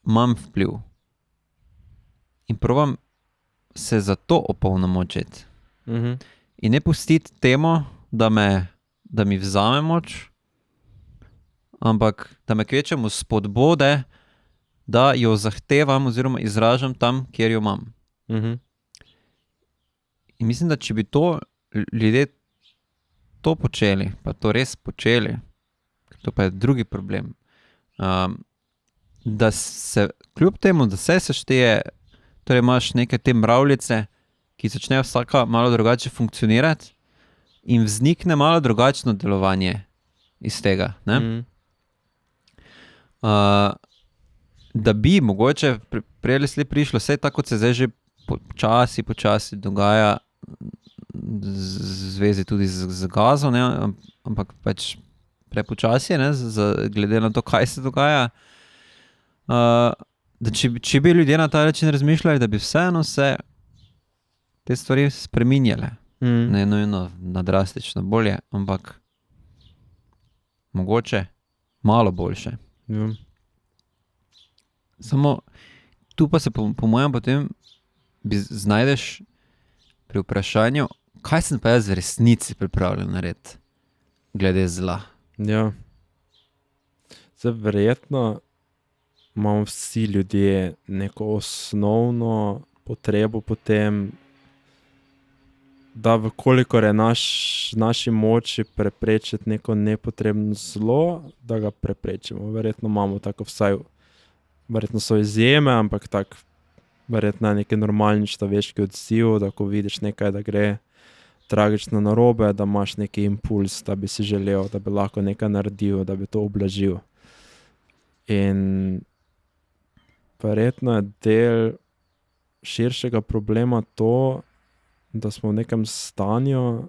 imam vpliv? In probam se za to opolnomočiti. In ne pustiti temu, da mi vzame moč, ampak da me kvečemu spodbode, da jo zahtevam oziroma izražam tam, kjer jo imam. In mislim, da če bi to ljudje to počeli, pa to res počeli, to pa je drugi problem, da se kljub temu, da se sešteje, torej imaš neke te mravljice, ki začnejo vsaka malo drugače funkcionirati in vznikne malo drugačno delovanje iz tega, ne? Da bi mogoče prej slej prišlo, vse tako, kot se zdaj že počasi dogaja v zvezi tudi z gazo, ne? Ampak pač prepočasi, ne, glede na to, kaj se dogaja. Da če bi ljudje na ta način razmišljali, da bi vseeno se te stvari spreminjale. Ne nujno na drastično bolje, ampak mogoče malo boljše. Ja. Samo tu pa se po mojem potem znajdeš pri vprašanju, kaj sem pa jaz v resnici pripravljen narediti glede zla. Ja. Zdaj, verjetno imamo vsi ljudje neko osnovno potrebo potem, da vkolikor je naši moči preprečiti neko nepotrebno zlo, da ga preprečimo. Verjetno imamo tako vsaj, verjetno so izjeme, ampak tak, verjetno je neki normalni človeški odziv, da ko vidiš nekaj, da gre tragično narobe, da imaš neki impuls, da bi si želel, da bi lahko nekaj naredil, da bi to ublažil. In verjetno je del širšega problema to, da smo v nekem stanju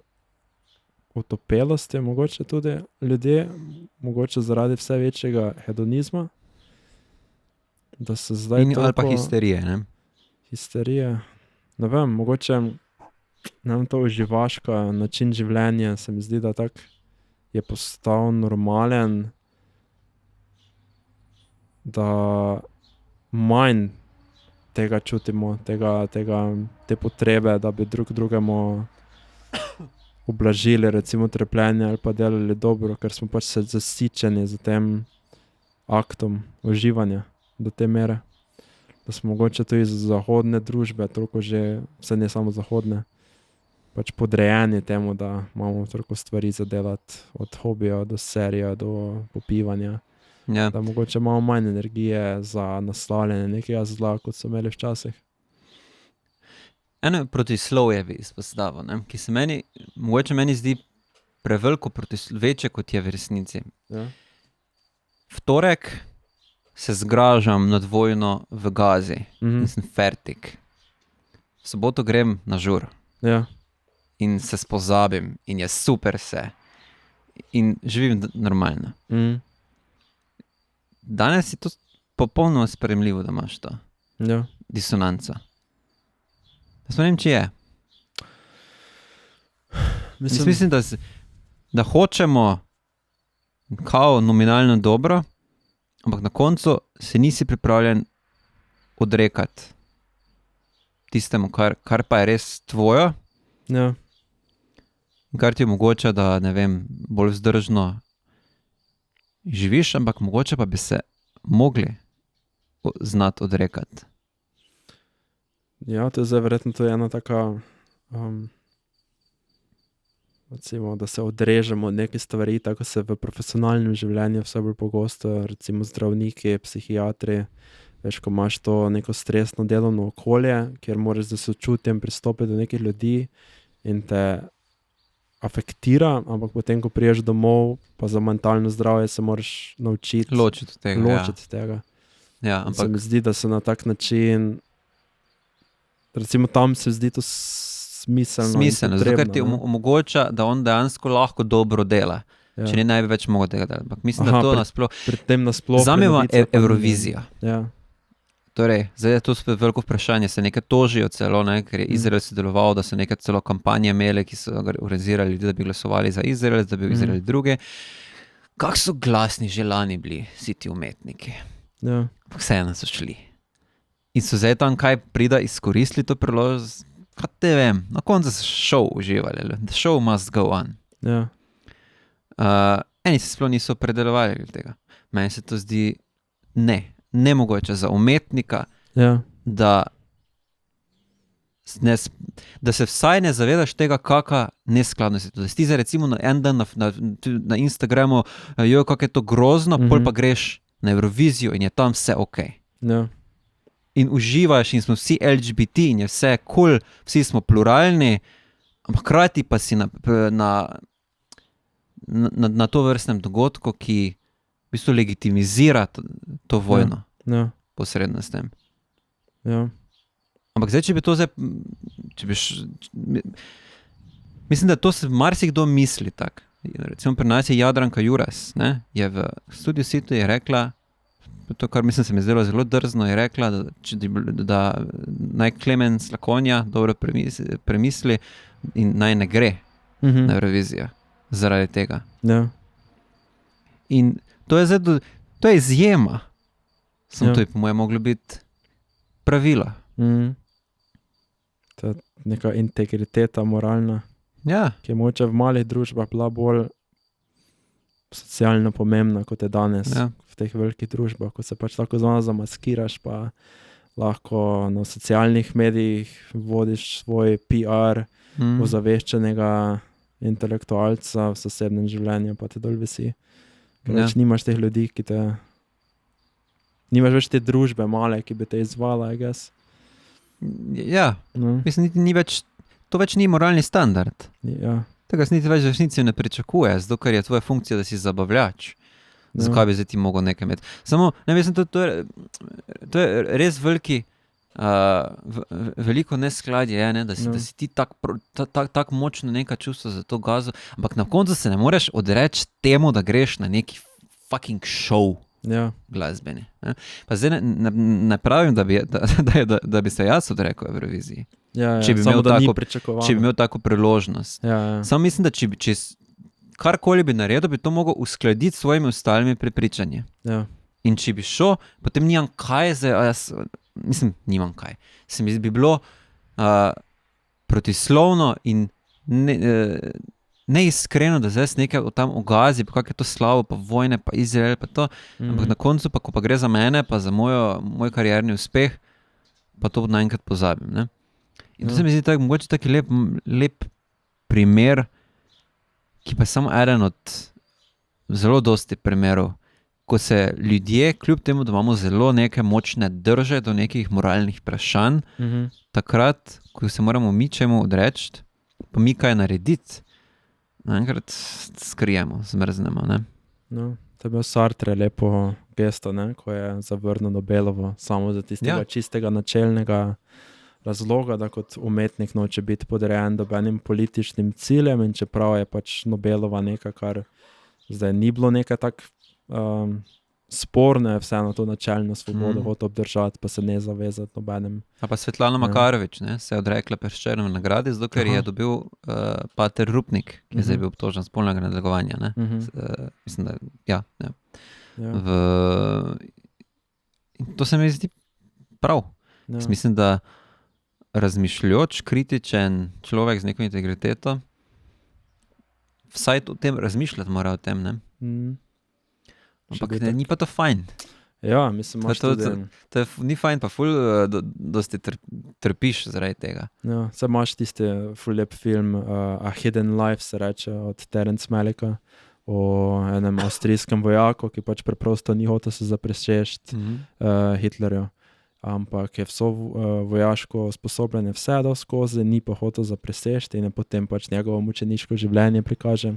otopelosti, mogoče tudi ljudje, mogoče zaradi vse večjega hedonizma, da se zdaj ali pa histerije, ne? Histerije, ne vem, mogoče nam to uživaška način življenja, se mi zdi, da tak je postal normalen, da manj tega čutimo, te potrebe, da bi drug drugemu ublažili recimo trpljenje ali pa delali dobro, ker smo pač se zasičeni z tem aktom uživanja do te mere. Da smo mogoče tudi iz zahodne družbe, toliko že, vse ne samo zahodne, pač podrejeni temu, da imamo toliko stvari za delati, od hobija do serija, do popivanja. Ja. Da mogoče imamo manj energije za naslavljanje nekega zla, kot so imeli včasih. Eno protislovje bi izpostavil, ne? Ki se mogoče meni zdi preveliko večje, kot je v resnici. Ja. V torek se zgražam nad vojno v Gazi in sem fertik. V soboto grem na žur Ja. in se spozabim in je super vse. In živim normalno. Danes je to popolnoma sprejemljivo, da imaš to Ja. disonanco. Jaz ne vem, če je. Mislim, da hočemo kao nominalno dobro, ampak na koncu se nisi pripravljen odrekati tistemu, kar pa je res tvojo, Ja. kar ti omogoča, da, ne vem, bolj vzdržno živiš, ampak mogoče pa bi se mogli znati odrekati. Ja, to je zdaj verjetno to je ena taka, recimo, da se odrežemo od neke stvari, tako se v profesionalnem življenju vse bolj pogosto, recimo zdravniki, psihiatri, veš, ko imaš to neko stresno delovno okolje, kjer moraš z sočutjem pristopiti do nekih ljudi in te afektira, ampak potem, ko priješ domov, pa za mentalno zdravje se moraš naučiti Ločiti tega. tega. Ja, In se ampak mi zdi, da se na tak način, recimo tam se zdi to smiselno in zato ker potrebno, ti ne. omogoča, da on dejansko lahko dobro dela. Ja. Če ne bi več mogel tega delati. Ampak mislim, Aha, da to pri- nasploh. Pri tem nasploh Zame ima novice pa ni- Evrovizija. Ja, Torej, zdaj je to spet veliko vprašanje, se nekaj tožijo celo, ne, ker je Izrael sodeloval, da so neke celo kampanje imeli, ki so organizirali ljudi, da bi glasovali za Izrael, da bi v Izrael druge. Kako so glasni že lani bili vsi ti umetniki. ja, Ampak vseeno so šli. In so zdaj tam kaj prida izkoristili to priložnost, kaj te vem, na koncu so šov uživali, the show must go on. ja, Eni se sploh niso predelovali glede tega. Meni se to zdi nemogoče za umetnika, ja, da se vsaj ne zavedaš tega, kakšna neskladnost je to. Da si ti zdaj recimo na en dan na Instagramu, kako je to grozno, pol pa greš na Eurovizijo in je tam vse ok. ja, In uživaš in smo vsi LGBT in je vse cool, vsi smo pluralni, ampak hkrati pa si na to vrstnem dogodku, ki v bistvu legitimizira to vojno ja, posredno s tem. ja, Ampak zdaj, če bi to zdaj, mislim, da to se marsikdo misli tak. recimo pri nas je Jadranka Juras, ne, je v Studio City je rekla, to, kar mislim, se mi zdelo zelo drzno, je rekla, da naj Klemen Slakonja dobro premisli in naj ne gre na Eurovizijo zaradi tega. Ja. In to je izjema. Samo Ja. to je po mojem moglo biti pravilo. Ta neka integriteta moralna, Ja, ki je mogoče v malih družbah bila bolj socialno pomembna, kot je danes Ja. v teh velikih družbah, ko se pač tako znano zamaskiraš, pa lahko na socialnih medijih vodiš svoj PR ozaveščenega intelektualca v zasebnem življenju, pa te dol visi. Ker Ja. več nimaš teh ljudi, ki te... Nimaš več te družbe male, ki bi te izvala, I guess. ja, No, mislim, niti ni več, to več ni moralni standard. ja. Tega se niti več v resnici ne pričakuje, zato ker je tvoja funkcija, da si zabavljač. Ja. Zakaj bi zdaj ti mogel nekaj imeti? Samo, ne mislim, to je res veliki, veliko neskladje je, ne, da si ti tak močno neka čustva za to gazo, ampak na koncu se ne moreš odreči temu, da greš na neki fucking show Ja. glasbeni. Ne? Pa zdaj ne pravim, da bi se jaz odrekel Euroviziji, Ja, Če bi samo imel da ni tako- pričakovano. če bi imel tako priložnost. Ja. Samo mislim, da če karkoli bi naredil, bi to mogel uskladiti s svojimi ostalimi prepričanji. Ja. In če bi šel, potem nimam kaj, nimam kaj. Se mi bi bilo protislovno in neiskreno, da zdaj nekaj o tam ogazi, pa kako je to slabo, pa vojne, pa Izrael, pa to. Ampak na koncu, pa, ko pa gre za mene, pa za moj karierni uspeh, pa to naenkrat pozabim. Ne? In to se mi zdi mogoče taki lep primer, ki pa je samo eden od zelo dosti primerov, ko se ljudje, kljub temu, da imamo zelo neke močne drže do nekih moralnih vprašanj, takrat, ko se moramo mi čemu odreči, pa mi kaj narediti, naenkrat skrijemo, zmrznemo. Ne? No, to je bil Sartre lepo gesto, ne? Ko je zavrnil Nobelovo samo za tistega čistega načelnega razloga, da kot umetnik noče biti podrejen dobenim političnim ciljem, in čeprav je pač Nobelova nekaj, kar zdaj ni bilo nekaj tak sporno, je vseeno to načelno svobodo hotel obdržati, pa se ne zavezati nobenem. A pa Svetlana Makarovič, ne, se je odrekla Prešernovi nagradi, zato ker je dobil pater Rupnik, ki je zdaj bil obtožen spolnega nadlegovanja. Ne. Mislim, da ja. In to se mi zdi prav. Mislim, da razmišljajoč, kritičen človek z neko integriteto vsaj o tem razmišljati mora o tem, ne? Ampak ni pa to fajn. Ja, mislim, imaš tudi... Ni fajn, pa ful dosti trpiš zaradi tega. Ja, saj imaš tisti ful lep film A Hidden Life, se reče, od Terence Malicka, o enem avstrijskem vojaku, ki pač preprosto ni hotel se zaprešešti Hitlerju. Ampak je vso vojaško usposobljanje vse dal skozi, ni pa hotel zaprešešti in je potem pač njegovo mučeniško življenje prikaže.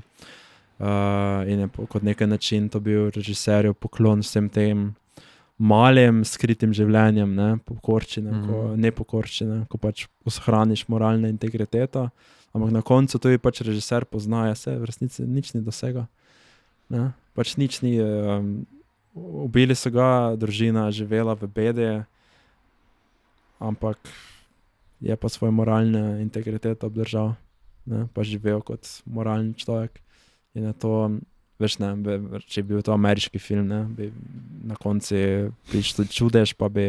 In je kot nekaj način to bil režiserjev poklon vsem tem malim skritim življenjem, ne pokorščine, ko pač ohraniš moralno integriteto, ampak na koncu tudi pač režiser poznaje se, v resnici nič ni dosega. Ne? Pač nič ni, ubili so ga, družina živela v bedi, ampak je pa svojo moralno integriteto obdržal, ne? Pa živel kot moralni človek. In je to, veš ne, če bi bil to ameriški film, ne, bi na konci čudež, pa bi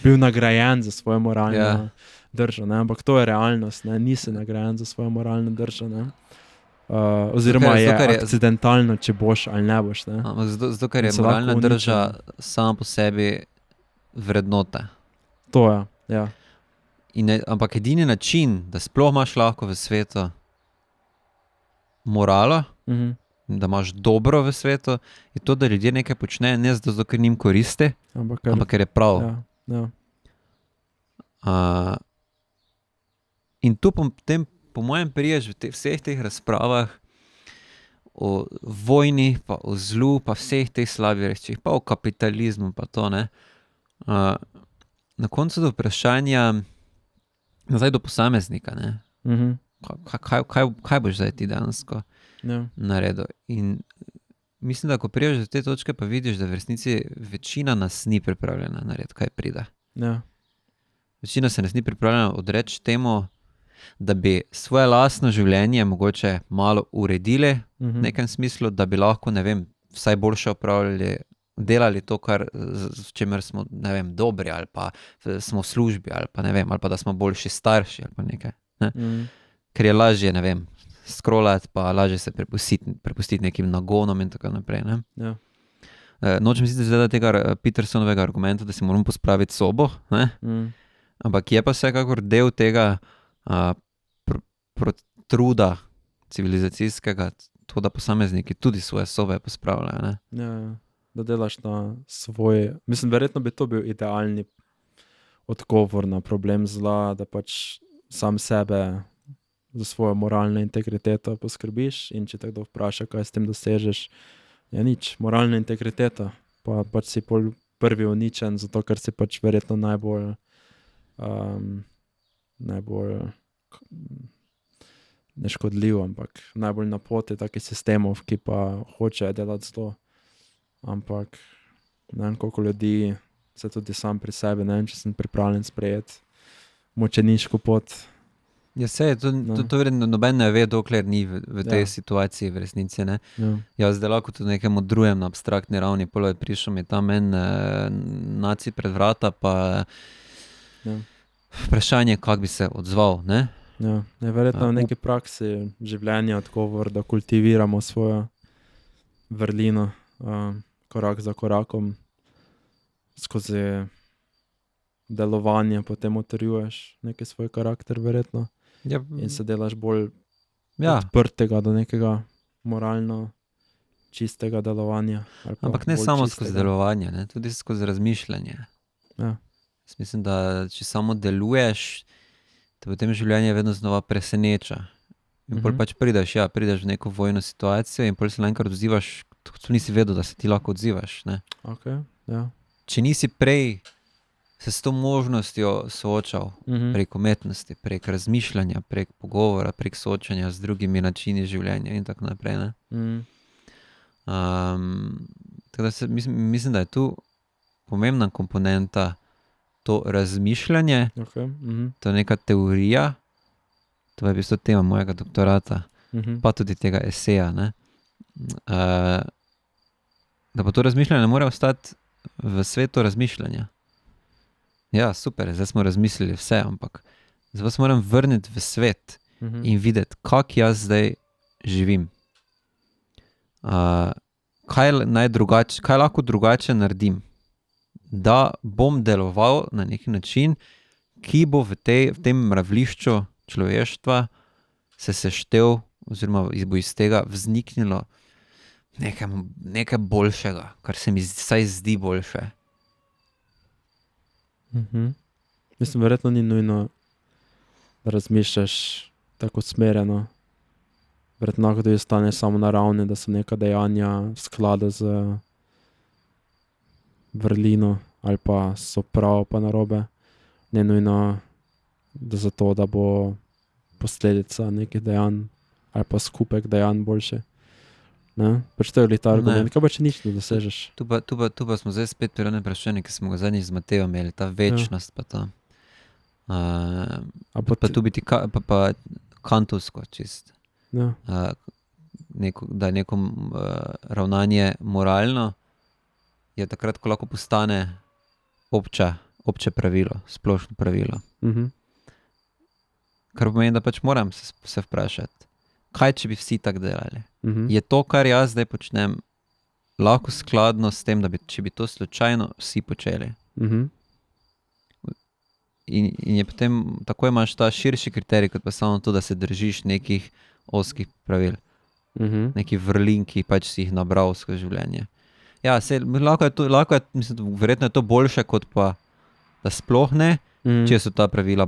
bil nagrajen za svojo moralno držo, ne, ampak to je realnost, ne, nisi nagrajen za svojo moralno držo, ne. Oziroma je akcidentalno, če boš ali ne boš, ne. Zato, ker je moralna drža sama po sebi vrednota. To je, ja. Ampak edini način, da sploh imaš lahko v svetu moralo, da imaš dobro v svetu, je to, da ljudje nekaj počnejo, ne zato, ker njim koristi, ampak ker je prav. Ja. In tu po mojem priješ v vseh teh razpravah o vojni, pa o zlu, pa vseh teh slabih rečih, pa o kapitalizmu, pa to, ne. Na koncu do vprašanja, nazaj do posameznika, ne. Kaj boš zdaj ti dejansko? Ja. naredil. In mislim, da ko priješ do te točke, pa vidiš, da v resnici večina nas ni pripravljena narediti, kaj pride. Ja. Večina se nas ni pripravljena odreči temu, da bi svoje lastno življenje mogoče malo uredili v nekem smislu, da bi lahko, ne vem, vsaj boljše opravljali, delali to, kar, v čemer smo, ne vem, dobri, ali pa smo v službi, ali pa ne vem, ali pa da smo boljši starši, ali pa nekaj. Ne? Ker je lažje, ne vem, scrollati, pa lažje se prepustiti nekim nagonom in tako naprej. Ne? Ja. Nočem si izvedeti tega Petersonovega argumenta, da si moramo pospraviti sobo, ne? Ampak je pa vsekakor del tega truda civilizacijskega, to, da posamezniki tudi svoje sobe pospravljajo. Ne? Ja, da delaš na svoj... Mislim, verjetno bi to bil idealni odgovor na problem zla, da pač sam sebe za svojo moralno integriteto poskrbiš in če te kdo vpraša, kaj s tem dosežeš, je nič, moralna integriteta, pa pač si prvi uničen, zato ker si pač verjetno najbolj neškodljiv, ampak najbolj na poti takih sistemov, ki pa hočejo delati zlo. Ampak ne vem, koliko ljudi se tudi sam pri sebi, ne vem, če sem pripravljen sprejeti mučeniško pot. Ja, sej, to verjetno noben ne ve, dokler ni v tej situaciji v resnici. Ne? Ja. Jaz zdaj lahko tudi nekaj modrujem na abstraktni ravni, polo je prišel mi tam en nacij pred vrata, pa vprašanje, kako bi se odzval. Ne? Ja, je verjetno v neki praksi življenja odgovor, da kultiviramo svojo vrlino korak za korakom, skozi delovanje potem utrjuješ neki svoj karakter verjetno in se delaš bolj odprtega do nekega moralno čistega delovanja. Ampak ne samo skozi delovanje, ne? Tudi skozi razmišljanje. Ja. Mislim, da če samo deluješ, te potem življenje vedno znova preseneča. In pol pač prideš v neko vojno situacijo in pol se enkrat odzivaš, tu nisi vedel, da se ti lahko odzivaš. Ne? Okay, ja. Če nisi prej se s to možnostjo soočal prek umetnosti, prek razmišljanja, prek pogovora, prek soočanja z drugimi načini življenja in tako naprej. Ne? Tako da mislim, da je tu pomembna komponenta to razmišljanje, to je neka teorija, to je v bistvu tema mojega doktorata, pa tudi tega eseja, ne? Da pa to razmišljanje ne more ostati v svetu razmišljanja. Ja, super, zdaj smo razmislili vse, ampak zdaj se moram vrniti v svet in videti, kako jaz zdaj živim. Kaj lahko drugače naredim, da bom deloval na neki način, ki bo v tem mravlišču človeštva se seštel oziroma bo iz tega vzniknilo nekaj boljšega, kar se mi vsaj zdi boljše. Mislim, verjetno ni nujno, da razmišljaš tako smereno. Verjetno lahko tudi ostane samo na ravni, da so neka dejanja v skladu z vrlino ali pa so prav pa narobe. Ne nujno, da zato, da bo posledica nekih dejanj ali pa skupek dejanj boljše. Ne? Pač to je ta argument, kaj pa če nič ne dosežeš? Tu pa smo zdaj spet pri enem vprašanju, ki smo ga zadnjič z Matejo imeli, ta večnost pa to. Pa tu biti pa kantovsko čist. Ja. Da je neko ravnanje moralno, je takrat, ko lahko postane obče pravilo, splošno pravilo. Kar pomeni, da pač moram se vprašati, kaj če bi vsi tako delali? Je to, kar jaz zdaj počnem, lahko skladno s tem, da če bi to slučajno vsi počeli? In je potem, tako imaš ta širši kriterij, kot pa samo to, da se držiš nekih ozkih pravil. Neki vrlin, ki pač si jih nabral skozi življenje. Ja, lahko je, mislim, verjetno je to boljše, kot pa, da sploh ne, če so ta pravila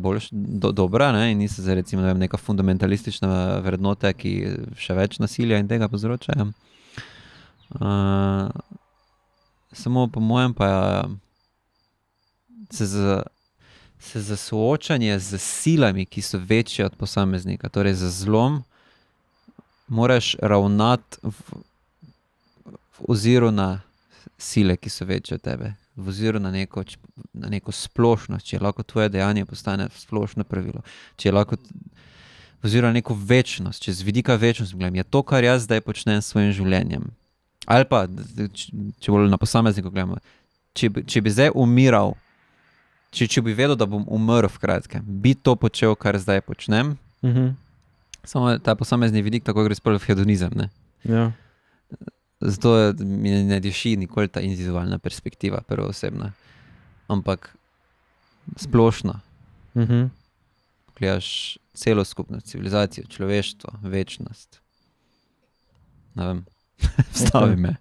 dobra, ne, in niso zdaj recimo neka fundamentalistična vrednota, ki še več nasilja in tega povzročajo. Samo po mojem pa se za soočanje z silami, ki so večje od posameznika, torej za zlom, moraš ravnati v oziru na sile, ki so večje od tebe, v oziru na neko splošnost, če je lahko tvoje dejanje postane splošno pravilo, če je lahko v oziru na neko večnost, če z vidika večnosti gledam, je to, kar jaz zdaj počnem s svojim življenjem. Ali pa, če bolj na posamezniku gledamo, če bi zdaj umiral, če bi vedel, da bom umrl v kratkem, bi to počel, kar zdaj počnem. Samo ta posamezni vidik tako gre spolj v hedonizem, ne? Ja. Zato mi ne diši nikoli ta individualna perspektiva, prvoosebna. Ampak splošno. Gledaš celo skupnost, civilizacijo, človeštvo, večnost. Ne vem, vstavi me.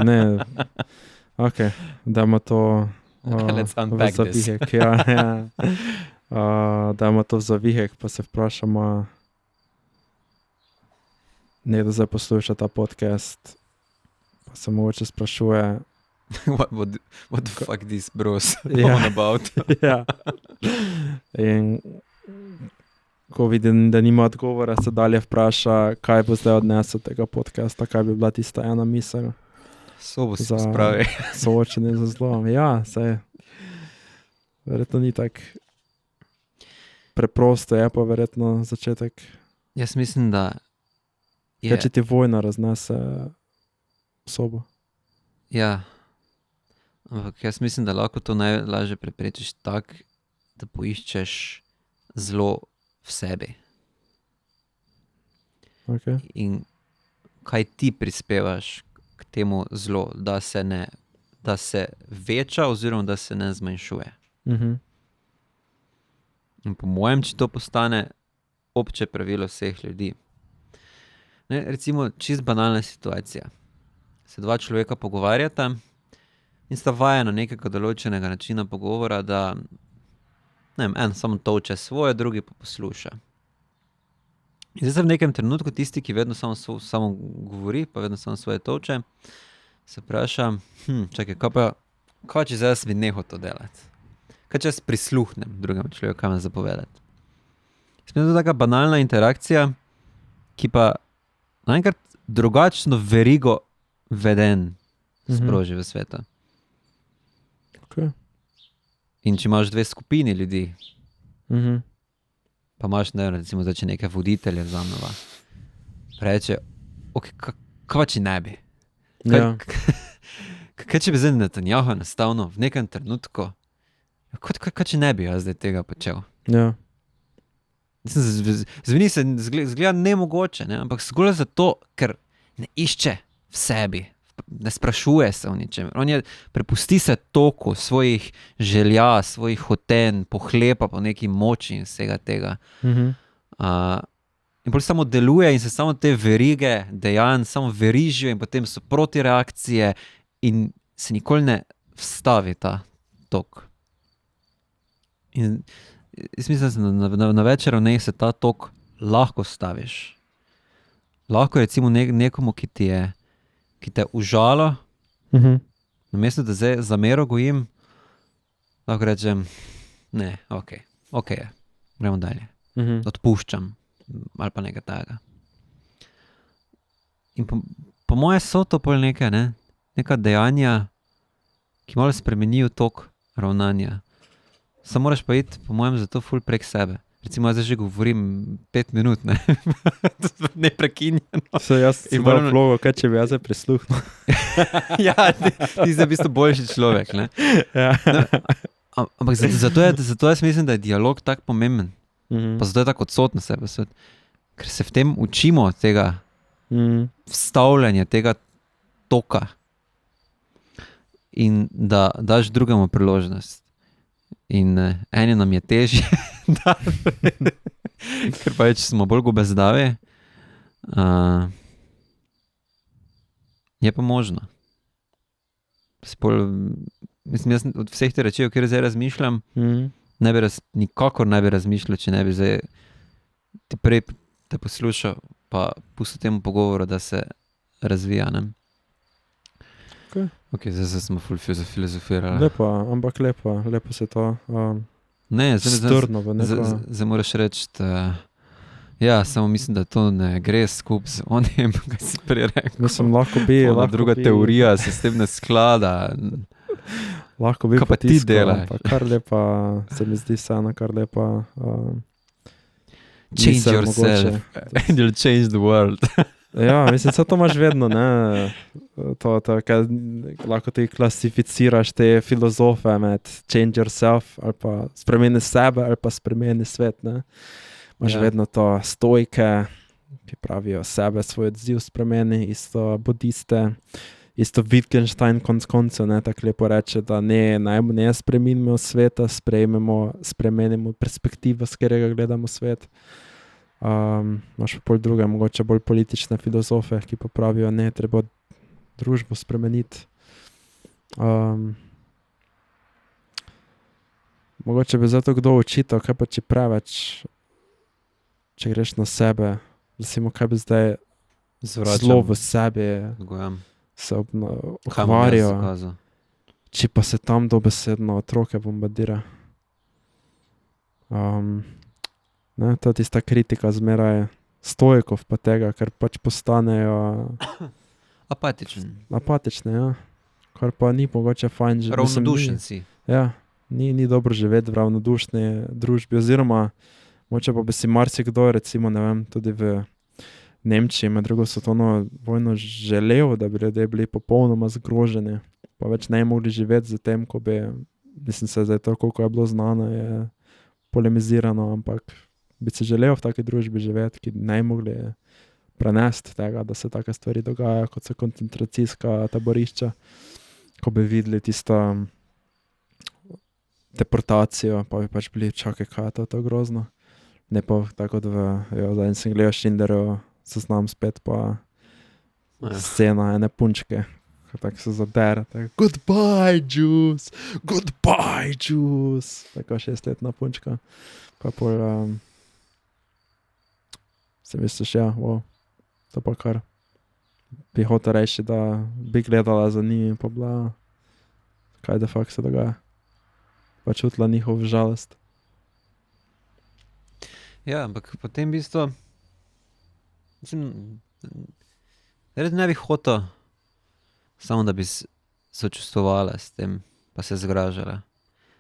Ne, dajmo to Let's v unpack this. zavihek. Ja. Dajmo to v zavihek, pa se vprašamo, nekdo zdaj posluša ta podcast, pa se mogoče sprašuje. What the fuck these bros Ja. on about? Ja. In ko vidim, da nima odgovora, se dalje vpraša, kaj bo zdaj odnesel tega podcasta, kaj bi bila tista ena misel Sobo si za spravi. soočenje z zlom. Ja, saj verjetno ni tak preprosto, je pa verjetno začetek. Jaz mislim, da Kaj če ti vojna raznese sobo? Ja, ampak jaz mislim, da lahko to najlažje preprečiš tako, da poiščeš zlo v sebi. Okay. In kaj ti prispevaš k temu zlo, da se veča oziroma da se ne zmanjšuje. In po mojem, če to postane obče pravilo vseh ljudi. Ne, recimo, čist banalna situacija. Se dva človeka pogovarjata in sta vajena nekega določenega načina pogovora, da ne vem, en samo tolče svoje, drugi pa posluša. In zdaj se v nekem trenutku tisti, ki vedno samo govori, pa vedno samo svoje tolče, se vpraša, čakaj, kaj če zdaj jaz bi nehal to delati? Kaj če jaz prisluhnem drugemu človeku, kaj me zapovedati? Mislim, da je to taka banalna interakcija, ki pa naenkrat drugačno verigo veden sproži v svetu. Okay. In če imaš dve skupini ljudi, pa imaš, ne vem, recimo, če neke voditelje vzameva, reče, kaj če ne bi? Kaj če bi zdaj Netanjahu enostavno v nekem trenutku, kaj če ne bi jaz zdaj tega počel? Ja. Zveni se, zgleda nemogoče, ne? Ampak zgolj zato, ker ne išče v sebi, ne sprašuje se o ničem. On prepusti se toku svojih želja, svojih hotenj, pohlepa po neki moči in vsega tega. In potem samo deluje in se samo te verige dejanj samo verižijo in potem so protireakcije in se nikoli ne vstavi ta tok. In jaz mislim, da na več ravneh se ta tok lahko staviš. Lahko recimo nekomu, ki te užalo, namesto da zdaj zamero gojim, lahko rečem, ne, ok je, gremo dalje. Odpuščam ali pa nekaj takega. In po moje so to pol neka dejanja, ki malo spremenijo tok ravnanja. Samo moraš pa iti, po mojem, zato ful prek sebe. Recimo, jaz že govorim 5 minut, ne? Neprekinjeno. Se jaz si dal vlogo, kaj če bi jaz prisluhnil. Ja, ti si v bistvu boljši človek, ne? Ja. No, ampak zato jaz mislim, da je dialog tak pomemben. Pa zato je tako odsotno sebe. Ker se v tem učimo tega vstavljanja, tega toka. In da daš drugemu priložnost. In eni nam je težje, ker pa več smo bolj gobezdavi. Je pa možno. Mislim, jaz od vseh te reči, o kjer zdaj razmišljam, nikakor ne bi razmišljal, če ne bi zdaj ti prej te poslušal, pa pustil temu pogovoru, da se razvija. Ne? Ok, zdaj smo ful filozofirali. Ampak lepo se to ne, strno v neko... Zdaj moraš reči, Ja, samo mislim, da to ne gre skup z onim, kaj si prej rekel. Mislim, lahko bi. Ona lahko druga bi, teorija se s tem ne sklada. Lahko bi Kaj pa ti potiskal, delaš? ampak kar lepa, se mi zdi vseeno kar lepa. Change misel yourself and you'll change the world. Ja, mislim, to imaš vedno, ne. Kaj, lahko ti klasificiraš te filozofe med change yourself ali pa spremeni sebe ali pa spremeni svet, ne. Imaš vedno to stojke, ki pravijo sebe, svoj odziv spremeni, isto budiste, isto Wittgenstein konec koncev, ne, tako lepo reče, da ne spremenimo sveta, spremenimo perspektivo, s katerega gledamo svet. Imaš pa pol druge, mogoče bolj politične filozofe, ki pa pravijo, ne, treba družbo spremeniti. Mogoče bi zato kdo očital, kaj pa če preveč, če greš na sebe, recimo, kaj bi zdaj zelo v sebi se ukvarjal, če pa se tam dobesedno otroke bombardira. Ne, to je tista kritika zmeraj stojkov pa tega, ker pač postanejo apatični, ja. Kar pa ni mogoče fajn. Ravnodušen si. Ja, ni dobro živeti v ravnodušni družbi, oziroma mogoče pa bi si marsikdo, recimo, ne vem, tudi v Nemčiji med drugo svetovno vojno želel, da bi ljudje bili popolnoma zgroženi, pa več ne mogli živeti z tem, ko bi, mislim se zdaj to, koliko je bilo znano, je polemizirano, ampak bi si želel v taki družbi živeti, ki ne mogli prenesti tega, da se take stvari dogajajo, kot so koncentracijska taborišča, ko bi videli tisto deportacijo, pa bi pač bili, čakaj, kaj je to grozno. Ne pa tako, da zdaj sem gledal Schindlerjev seznam spet, pa scena ene punčke, ko tako se zadere, tako goodbye Jews, goodbye Jews, tako 6-letna punčka, pa pol se misliš, ja, to pa kar bi hotel reči, da bi gledala za njimi, pa bila, kaj de facto se dogaja, pa čutila njihov žalost. Ja, ampak potem v bistvu, mislim, red ne bi hotel, samo da bi sočustvovala s tem, pa se zgražala.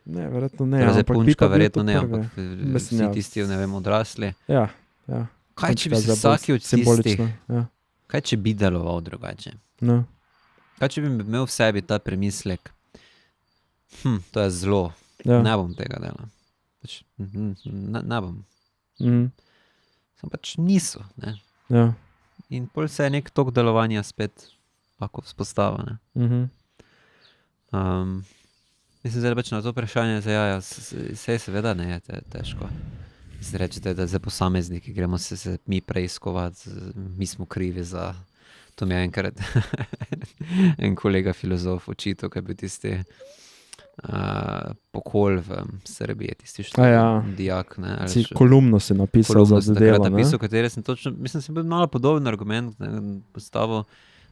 Ne, verjetno ne, Zdaj ampak punčka bi pa bil verjetno to ne, prvi. ampak Mislim, vsi ja. tisti, ne vem, odrasli. Ja. Kaj če bi Punčka se zdaj bolj vsaki od tistih, simbolično, ja. kaj če bi deloval drugače? No. Kaj če bi imel v sebi ta premislek, to je zlo, Ja. ne bom tega delal. Pač, ne bom. Sam pač niso, ne. Ja. In pol se je nek tok delovanja spet lahko vzpostavil, ne. Mislim, zdaj pač na to vprašanje, sej seveda ne je težko. Mislim, rečete, da zdaj posamezniki, gremo se mi preiskovati, mi smo krivi za, to mi je enkrat en kolega filozof očital, kaj bi tisti pokol v Srbiji, tisti dijak, ne. Kolumno si napisal za delo, ne. Napisal, katere sem točno, mislim, sem bil malo podoben argument, ne, postavil,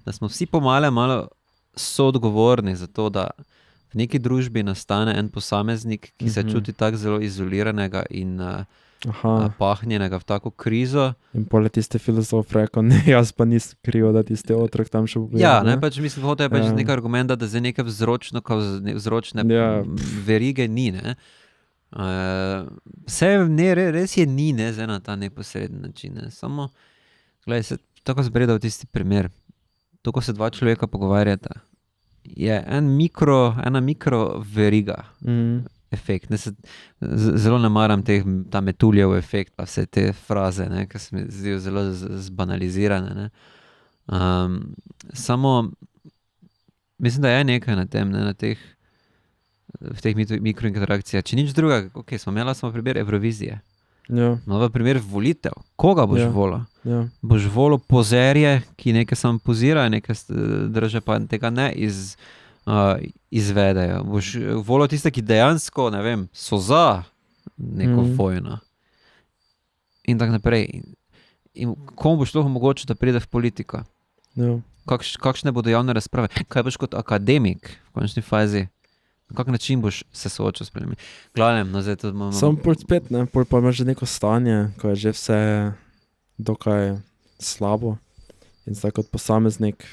da smo vsi malo soodgovorni za to, da v neki družbi nastane en posameznik, ki se čuti tako zelo izoliranega in pahnjenega v tako krizo. In pole tiste filozof rekel, ne, jaz pa nisem kriv, da tiste otrok tam še pobijal. Ja, ne, pač mislim, hotel je pač nek argument, da zdaj neke vzročne verige ni, ne. Res je ni, ne, zdaj na ta neposreden način, ne. Samo, gledaj, se tako zbredal tisti primer. To, ko se dva človeka pogovarjata, je ena mikro veriga. Efekt. Zelo ne maram ta metuljev efekt, pa vse te fraze, ne, ki se mi zdijo zelo zbanalizirane. Ne. Samo mislim, da je nekaj na tem, ne, v teh mikrointerakcijah. Če nič drugega, smo imeli primer Evrovizije. Ja. No, v primer volitev. Koga boš volil? Ja. Boš volil pozerje, ki nekaj samo pozirajo, nekaj drže pa tega ne izvedejo. Boš volil tiste, ki dejansko, ne vem, so za neko vojno. In tako naprej. In komu boš lahko omogočil, da pride v politiko? Ja. Kakšne bodo javne razprave? Kaj boš kot akademik v končni fazi? Na kak način boš se soočil s problemi? Glavnem, no zdaj to imamo... Samo pol spet, ne, pol pa imaš že neko stanje, ko je že vse dokaj slabo in zdaj kot posameznik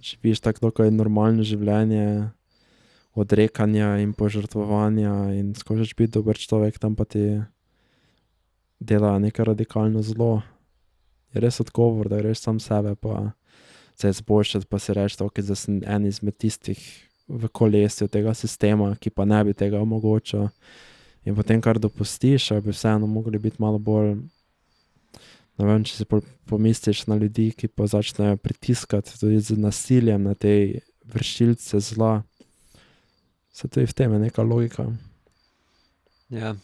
živiš tako dokaj normalno življenje odrekanja in požrtvovanja in skušaš biti dober človek, tam pa ti dela nekaj radikalno zlo. Je res odgovor, da greš sam sebe pa se izboljšati, pa si reči, ok, da sem en izmed tistih v kolesju tega sistema, ki pa ne bi tega omogočil. In potem, kar dopustiš, bi vseeno mogli biti malo bolj, ne vem, če si pomisliš na ljudi, ki pa začnejo pritiskati tudi z nasiljem na te vršilce zla. Se tudi v tem je neka logika. Ja.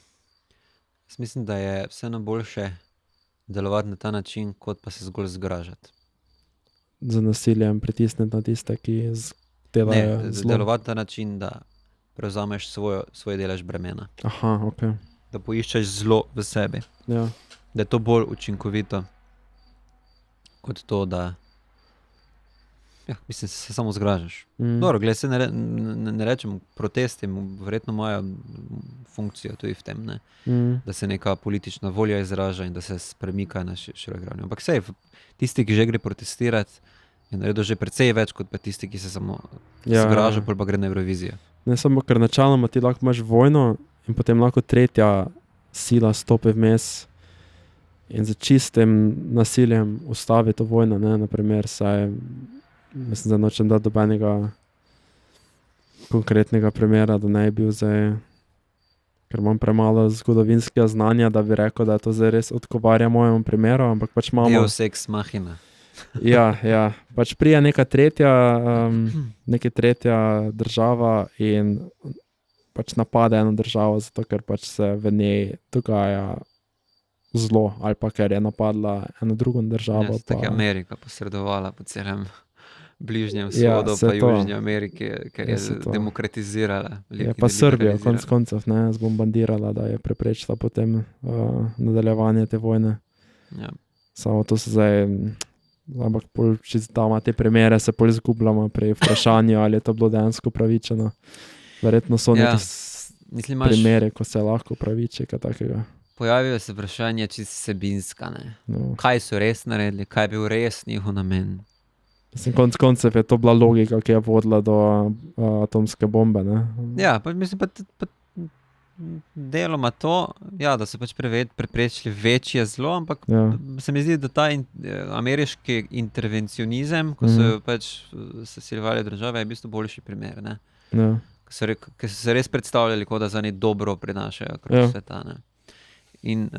Jaz mislim, da je vseeno boljše delovati na ta način, kot pa se zgolj zgražati. Z nasiljem pritisniti na tiste, ki delajo Ne, zlo. delovati na ta način, da prevzameš svoj delež bremena. Aha, ok. Da poiščeš zlo v sebi. Ja. Da je to bolj učinkovito, kot to, da mislim, se samo zgražaš. Dobro, glej, se ne rečem, protesti verjetno imajo funkcijo tudi v tem, ne? Da se neka politična volja izraža in da se premika na širok ravni. Ampak sej, tisti, ki že gre protestirati, je naredil že precej več, kot pa tisti, ki se samo zgraža, pol pa gre na Eurovizijo. Ne samo, ker načeloma ti lahko imaš vojno in potem lahko tretja sila stopi vmes in z čistim nasiljem ustavi to vojno, ne, naprimer, saj mislim, da nočem dati dobenega konkretnega primera, da ne bi bil zdaj, ker imam premalo zgodovinskega znanja, da bi rekel, da to zdaj res odgovarja mojemu primeru, ampak pač imamo... Deus ex machina. Ja, pač prija neka tretja država in pač napade eno državo, zato ker pač se v njej dogaja zlo, ali pa ker je napadla eno drugo državo. Tako je Amerika posredovala po celem bližnjem vzhodu, pa Južni Ameriki, ker je demokratizirala. Je pa Srbijo konec koncev, ne, zbombardirala, da je preprečila potem nadaljevanje te vojne. Ja. Samo to se zdaj, ampak če dama te primere, se pol izgubljamo pri vprašanju, ali je to bilo dejansko pravičeno. Verjetno so neki primere, ko se lahko praviči, kaj takega. Pojavijo se vprašanja čisto vsebinska, ne. No. Kaj so res naredili, kaj je bil res njihov namen. Konec koncev je to bila logika, ki je vodila do atomske bombe, ne? Ja, pa mislim pa deloma to, ja, da so pač preprečili večje zlo, ampak se mi zdi, da ta ameriški intervencionizem, ko so pač sesilvali države, je v bistvu boljši primer, ne? Ja. Ker so se res predstavljali, kot da za njih dobro prinašajo krog sveta, ne? In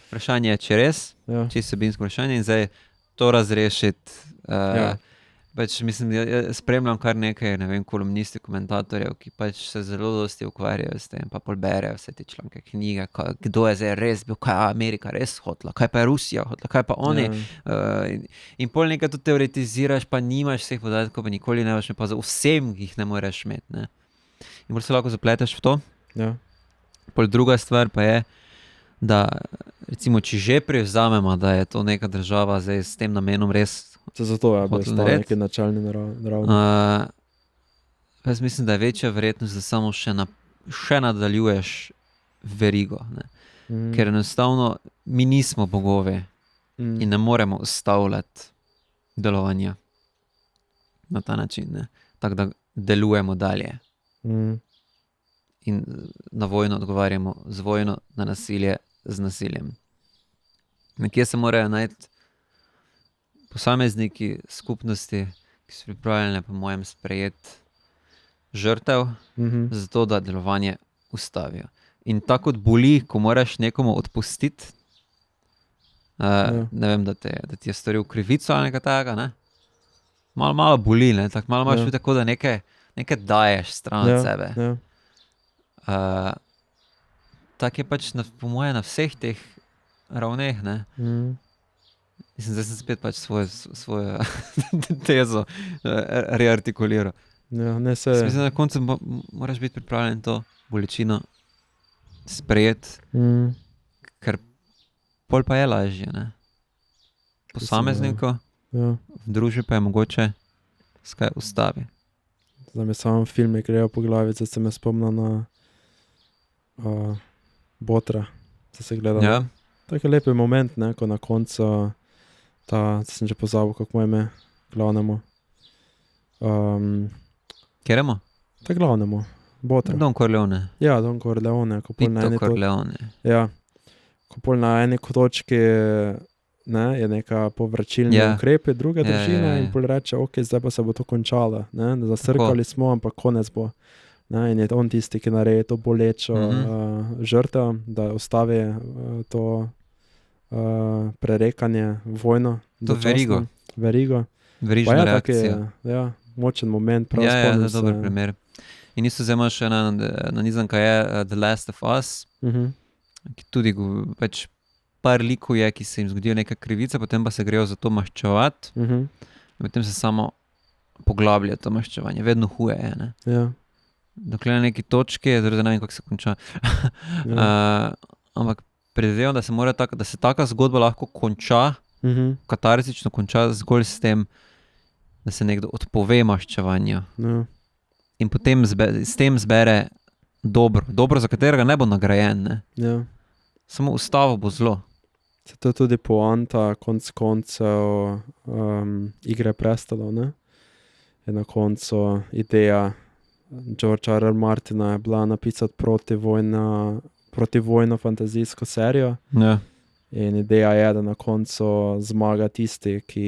vprašanje je, če res, čisto vsebinsko vprašanje, in zdaj to razrešiti. Pač mislim, spremljam kar nekaj, ne vem, kolumnisti, komentatorjev, ki pač se zelo dosti ukvarjajo s tem, pa pol berejo vse te članke, knjige, kdo je zdaj res bil, kaj je Amerika res hotla, kaj pa je Rusija hotla, kaj pa oni. In pol nekaj to teoretiziraš, pa nimaš vseh podatkov, pa nikoli ne veš, pa za vsem jih ne moreš imeti, ne. In bolj se lahko zapleteš v to. Ja. Pol druga stvar pa je, da recimo, če že prevzamemo, da je to neka država zdaj s tem namenom res zato je bilo neki načelni naravni. Jaz mislim, da je večja verjetnost, da samo še nadaljuješ verigo, ne. Ker enostavno mi nismo bogovi in ne moremo ustavljati delovanja na ta način, ne. Tako da delujemo dalje. In na vojno odgovarjamo z vojno, na nasilje z nasiljem. Nekje se morajo najti posamezniki skupnosti, ki so pripravljeni po mojem sprejeti žrtev, zato da delovanje ustavijo. In tako kot boli, ko moraš nekomu odpustiti, ne vem, da ti je storil krivico ali nekaj takega, ne? Malo boli, ne? Tako malo imaš tako, da nekaj daješ stran od sebe. Tako je pač po moje na vseh teh ravneh, ne? Zdaj sem spet pač svojo tezo reartikuliral. Ja, mislim, da na koncu moraš biti pripravljen to bolečino sprejeti, ker pol pa je lažje, ne? Posamezniku, v družbi pa je mogoče skaj ustavi. Zdaj mi samo filme grejo po glavi, zdaj se me spomnil na Botra, da se gleda. Ja. Tak je lepi moment, ne, ko na koncu sem že pozabil, kako mu je ime, glavnemu. Kjeremo? Tak glavnemu, Botra. Don Corleone. Ja, Don Corleone. Ko pol na Pito eni Corleone. Ja, ko pol na eni točki je neka povračilni Ja. ukrepi druge Ja, družine ja, ja. in pol reče, ok, zdaj pa se bo to končalo. Ne? Zasrkali smo, ampak konec bo. Ne? In je on tisti, ki naredi to bolečo žrtev, da ustavi to prerekanje, vojno. To začasno. Verigo. Pa Verižna je reakcija. ja, močen moment. Prav Ja, to spomnim je dober se. primer. In isto zdaj imaš ena nanizanka je The Last of Us, ki tudi pač par likov je, ki se jim zgodijo neka krivica, potem pa se grejo za to maščevati, in potem se samo poglablja to maščevanje, vedno huje je, ne. Ja, Dokler na neki točki, zdaj ne vem, kako se konča, ja. ampak predvidevam, da se mora da se taka zgodba lahko konča, katarzično konča zgolj s tem, da se nekdo odpove maščevanju Ja. in potem s tem zbere dobro, za katerega ne bo nagrajen, ne. Ja. Samo ustavo bo zlo. Se to je tudi poanta konc koncev Igre prestolov, ne? Je na koncu ideja George R. Martina je bila napisati protivojno fantazijsko serijo Ja. in ideja je, da na koncu zmaga tisti, ki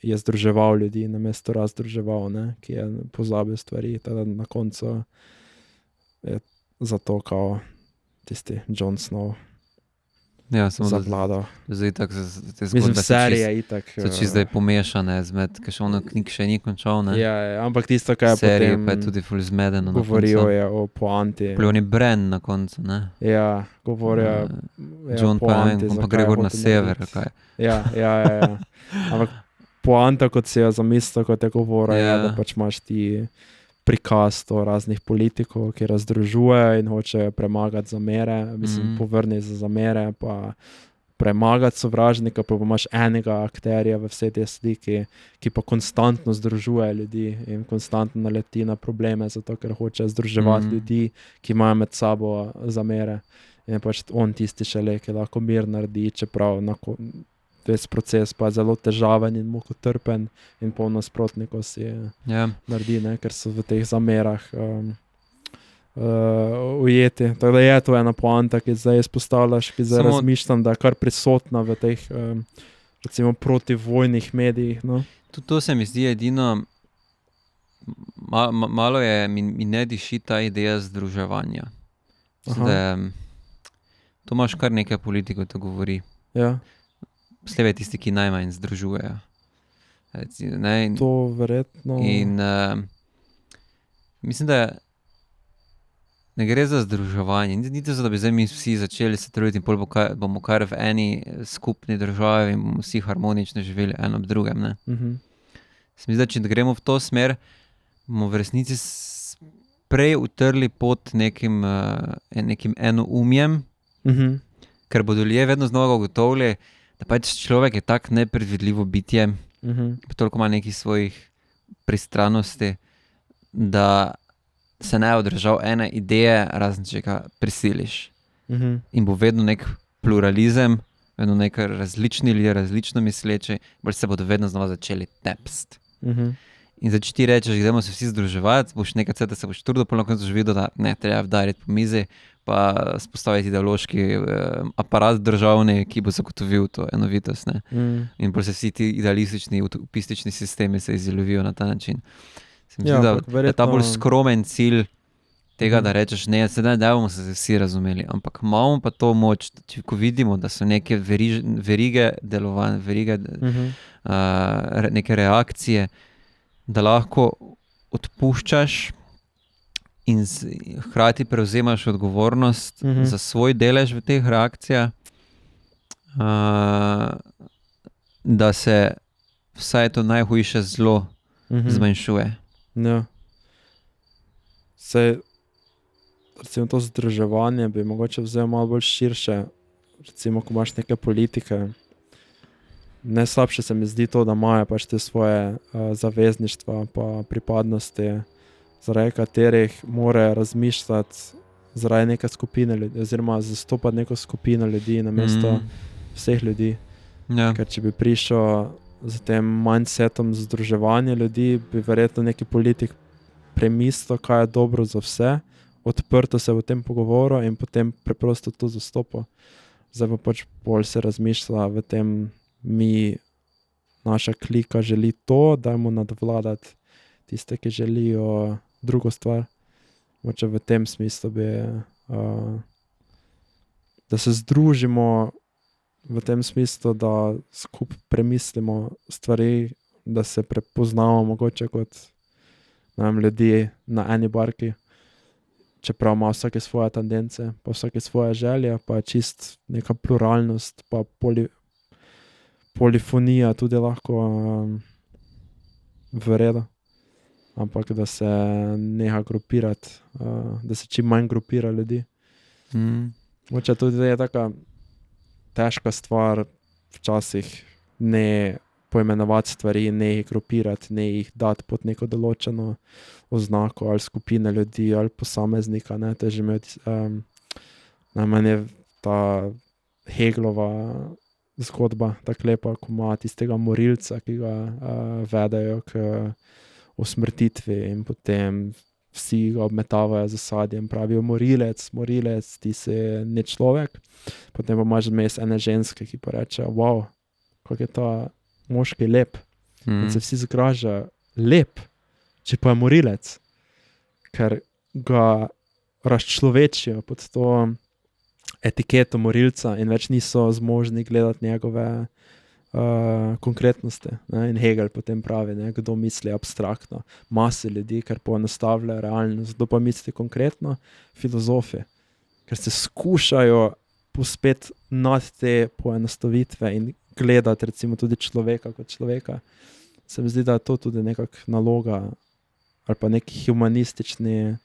je združeval ljudi, namesto razdruževal, ne? Ki je pozabil stvari, teda na koncu je zato kao tisti Jon Snow Ja, samo da zavladal. zdaj tako te Mislim, zgodbe serija je itak. so čisto zdaj pomešane, ker še ono knjig še ni končal, ne. Ja, ampak tisto, kar je Serije potem pa je tudi ful zmedeno na govorijo, koncu. je o poanti. Plevni Bren na koncu, ne. Ja, govorijo Ja, o John pa ne poanti, vem, on pa zakaj gre je gor na hotel sever, narediti. kaj. Ja. Ampak poanta, kot si jo zamislil, kot je govora, Ja. je, da pač imaš ti prikaz to raznih politikov, ki razdružujejo in hočejo premagati zamere, mislim, povrniti za zamere, pa premagati sovražnika, pa imaš enega akterja v vsej tej sliki, ki pa konstantno združuje ljudi in konstantno naleti na probleme, zato ker hoče združevati ljudi, ki imajo med sabo zamere. In je pač on tisti šele, ki lahko mir naredi, čeprav ves proces pa je zelo težaven in mukotrpen in polno nasprotnikov si Ja. naredi, ne, ker so v teh zamerah ujeti. Tako da je to ena poanta, ki zdaj izpostavljaš, ki zdaj razmišljam, da je kar prisotna v teh recimo protivojnih medijih. No. Tudi to se mi zdi edino, malo je, mi ne diši ta ideja združevanja. Da, to imaš kar nekaj politikov, to govori. Ja. Sleve tisti, ki najmanj združujejo. Ne, To verjetno. in mislim, da ne gre za združevanje, niti za, da bi zdaj mi vsi začeli se truditi in pol bomo kar v eni skupni državi in bomo vsi harmonično živeli eno ob drugem. Ne. Se mi zdi, če gremo v to smer, bomo v resnici prej utrli pot nekim enoumjem, ker bodo ljudje vedno znova ugotovili, da pač človek je tak nepredvidljivo bitje, toliko ima nekih svojih pristranosti, da se ne bo držal ene ideje, razen če ga prisiliš. In bo vedno nek pluralizem, vedno nek različni ljudje, različno misleči, bolj se bodo vedno znova začeli tepst. In zdaj, če ti rečeš, gremo se vsi združevati, boš nekaj ceta se boš trudil, pa na koncu boš videl, da ne, treba vdariti po mizi, pa spostaviti ideološki aparat državni, ki bo zagotovil to enovitost. Ne? In bolj se vsi ti idealistični, utopistični sistemi se izlovijo na ta način. Se mi zdi, da je ta bolj skromen cilj tega, da rečeš, ne, sedaj da bomo se vsi razumeli, ampak imamo pa to moč, ko vidimo, da so neke verige delovanja, neke reakcije, da lahko odpuščaš in hkrati prevzemaš odgovornost za svoj delež v teh reakcijah, da se vsaj to najhujše zlo zmanjšuje. Ja. Sej, recimo to združevanje bi mogoče vzel malo bolj širše, recimo, ko imaš neke politike. Najslabše se mi zdi to, da imajo pač te svoje zavezništva pa pripadnosti, zaradi katerih morajo razmišljati zaradi neke skupine ljudi, oziroma zastopati neko skupino ljudi, namesto vseh ljudi. Ja. Ker če bi prišel z tem mindsetom združevanja ljudi, bi verjetno neki politik premislil, kaj je dobro za vse, odprto se v tem pogovoru in potem preprosto to zastopil. Zdaj pa pač bolj se razmišlja v tem, naša klika želi to, dajmo nadvladati tiste, ki želijo drugo stvar. Moče v tem smislu bi, da se združimo v tem smislu, da skupaj premislimo stvari, da se prepoznamo mogoče kot ljudi na eni barki, čeprav ima vsake svoje tendence, pa vsake svoje želje, pa je čist neka pluralnost, pa polifonija tudi lahko v redu. Ampak da se neha grupirati, da se čim manj grupira ljudi. Moče tudi je taka težka stvar včasih ne poimenovati stvari, ne jih grupirati, ne jih dati pod neko določeno oznako ali skupine ljudi ali posameznika. Ne, to je že imel najmanj je ta Hegelova zgodba, tako lepa, ko ima tistega morilca, ki ga vedajo k usmrtitvi in potem vsi ga obmetavajo z sadjem, pravijo morilec, ti si ne človek. Potem pa imaš vmes ene ženske, ki pa reče, wow, kako je ta moški lep. In se vsi zgražajo, lep, če pa je morilec, ker ga razčlovečijo pod to etiketo morilca in več niso zmožni gledati njegove konkretnosti. Ne? In Hegel potem pravi, ne? Kdo misli abstraktno, mase ljudi, ker poenostavljajo realnost, kdo pa misli konkretno, filozofi, ker se skušajo pospeti nad te poenostavitve in gledati recimo tudi človeka kot človeka. Se mi zdi, da je to tudi nekak naloga ali pa neki humanistični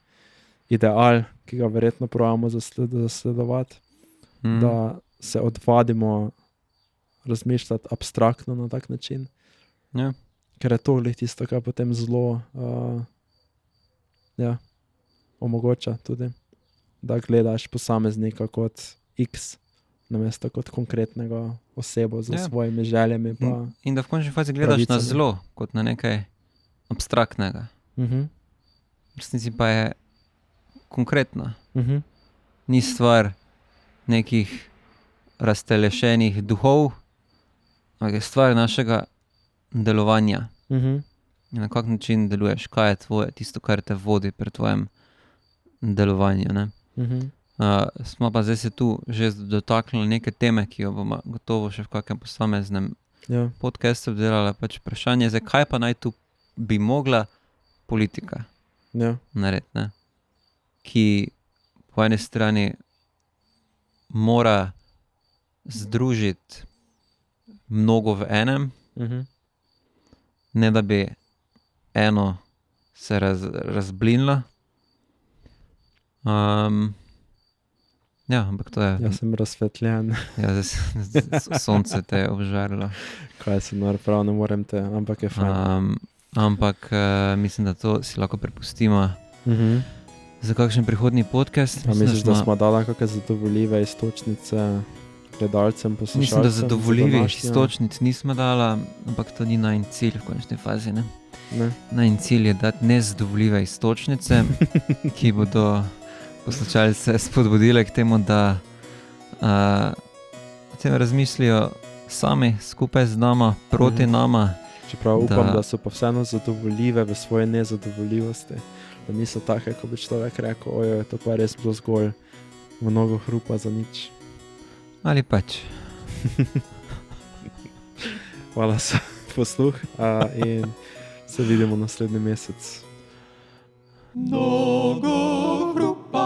ideal, ki ga verjetno pravimo zasledovati, da se odvadimo razmišljati abstraktno na tak način. Ja. Ker je to tisto, kar potem zelo omogoča tudi, da gledaš posameznika kot X, namesto kot konkretnega osebo z svojimi željami. Pa in da v končni fazi gledaš pravicami na zlo, kot na nekaj abstraktnega. V resnici pa je konkretno. Ni stvar nekih raztelešenih duhov, ampak je stvar našega delovanja. In na kak način deluješ, kaj je tvoje, tisto, kar te vodi pri tvojem delovanju. Ne? Smo pa zdaj se tu že dotaknili neke teme, ki jo bomo gotovo še v kakem posameznem podcastu delali. Pač vprašanje je, kaj pa naj tu bi mogla politika narediti, ne? Ki po eni strani mora združiti mnogo v enem, ne da bi eno se razblinilo. Ampak to je... Jaz sem razsvetljen. Sonce te je obžarilo. Kaj se prav, ne morem te, ampak je fajn. Ampak mislim, da to si lahko prepustimo za kakšen prihodnji podcast. Misliš, da smo dali kakšne zadovoljive istočnice gledalcem, poslušalcem? Mislim, da zadovoljivih istočnic nismo dali, ampak to ni najin cilj v končni fazi. Ne? Najin cilj je dati nezadovoljive istočnice, ki bodo poslušalce spodbudile k temu, da o tem razmislijo sami, skupaj z nama, proti nama. Čeprav upam, da so pa vseeno zadovoljive v svoje nezadovoljivosti. Da niso take, ko bi človek rekel, ojoj, to pa res bilo zgolj mnogo hrupa za nič. Ali pač. Hvala za posluh in se vidimo naslednji mesec. Mnogo hrupa,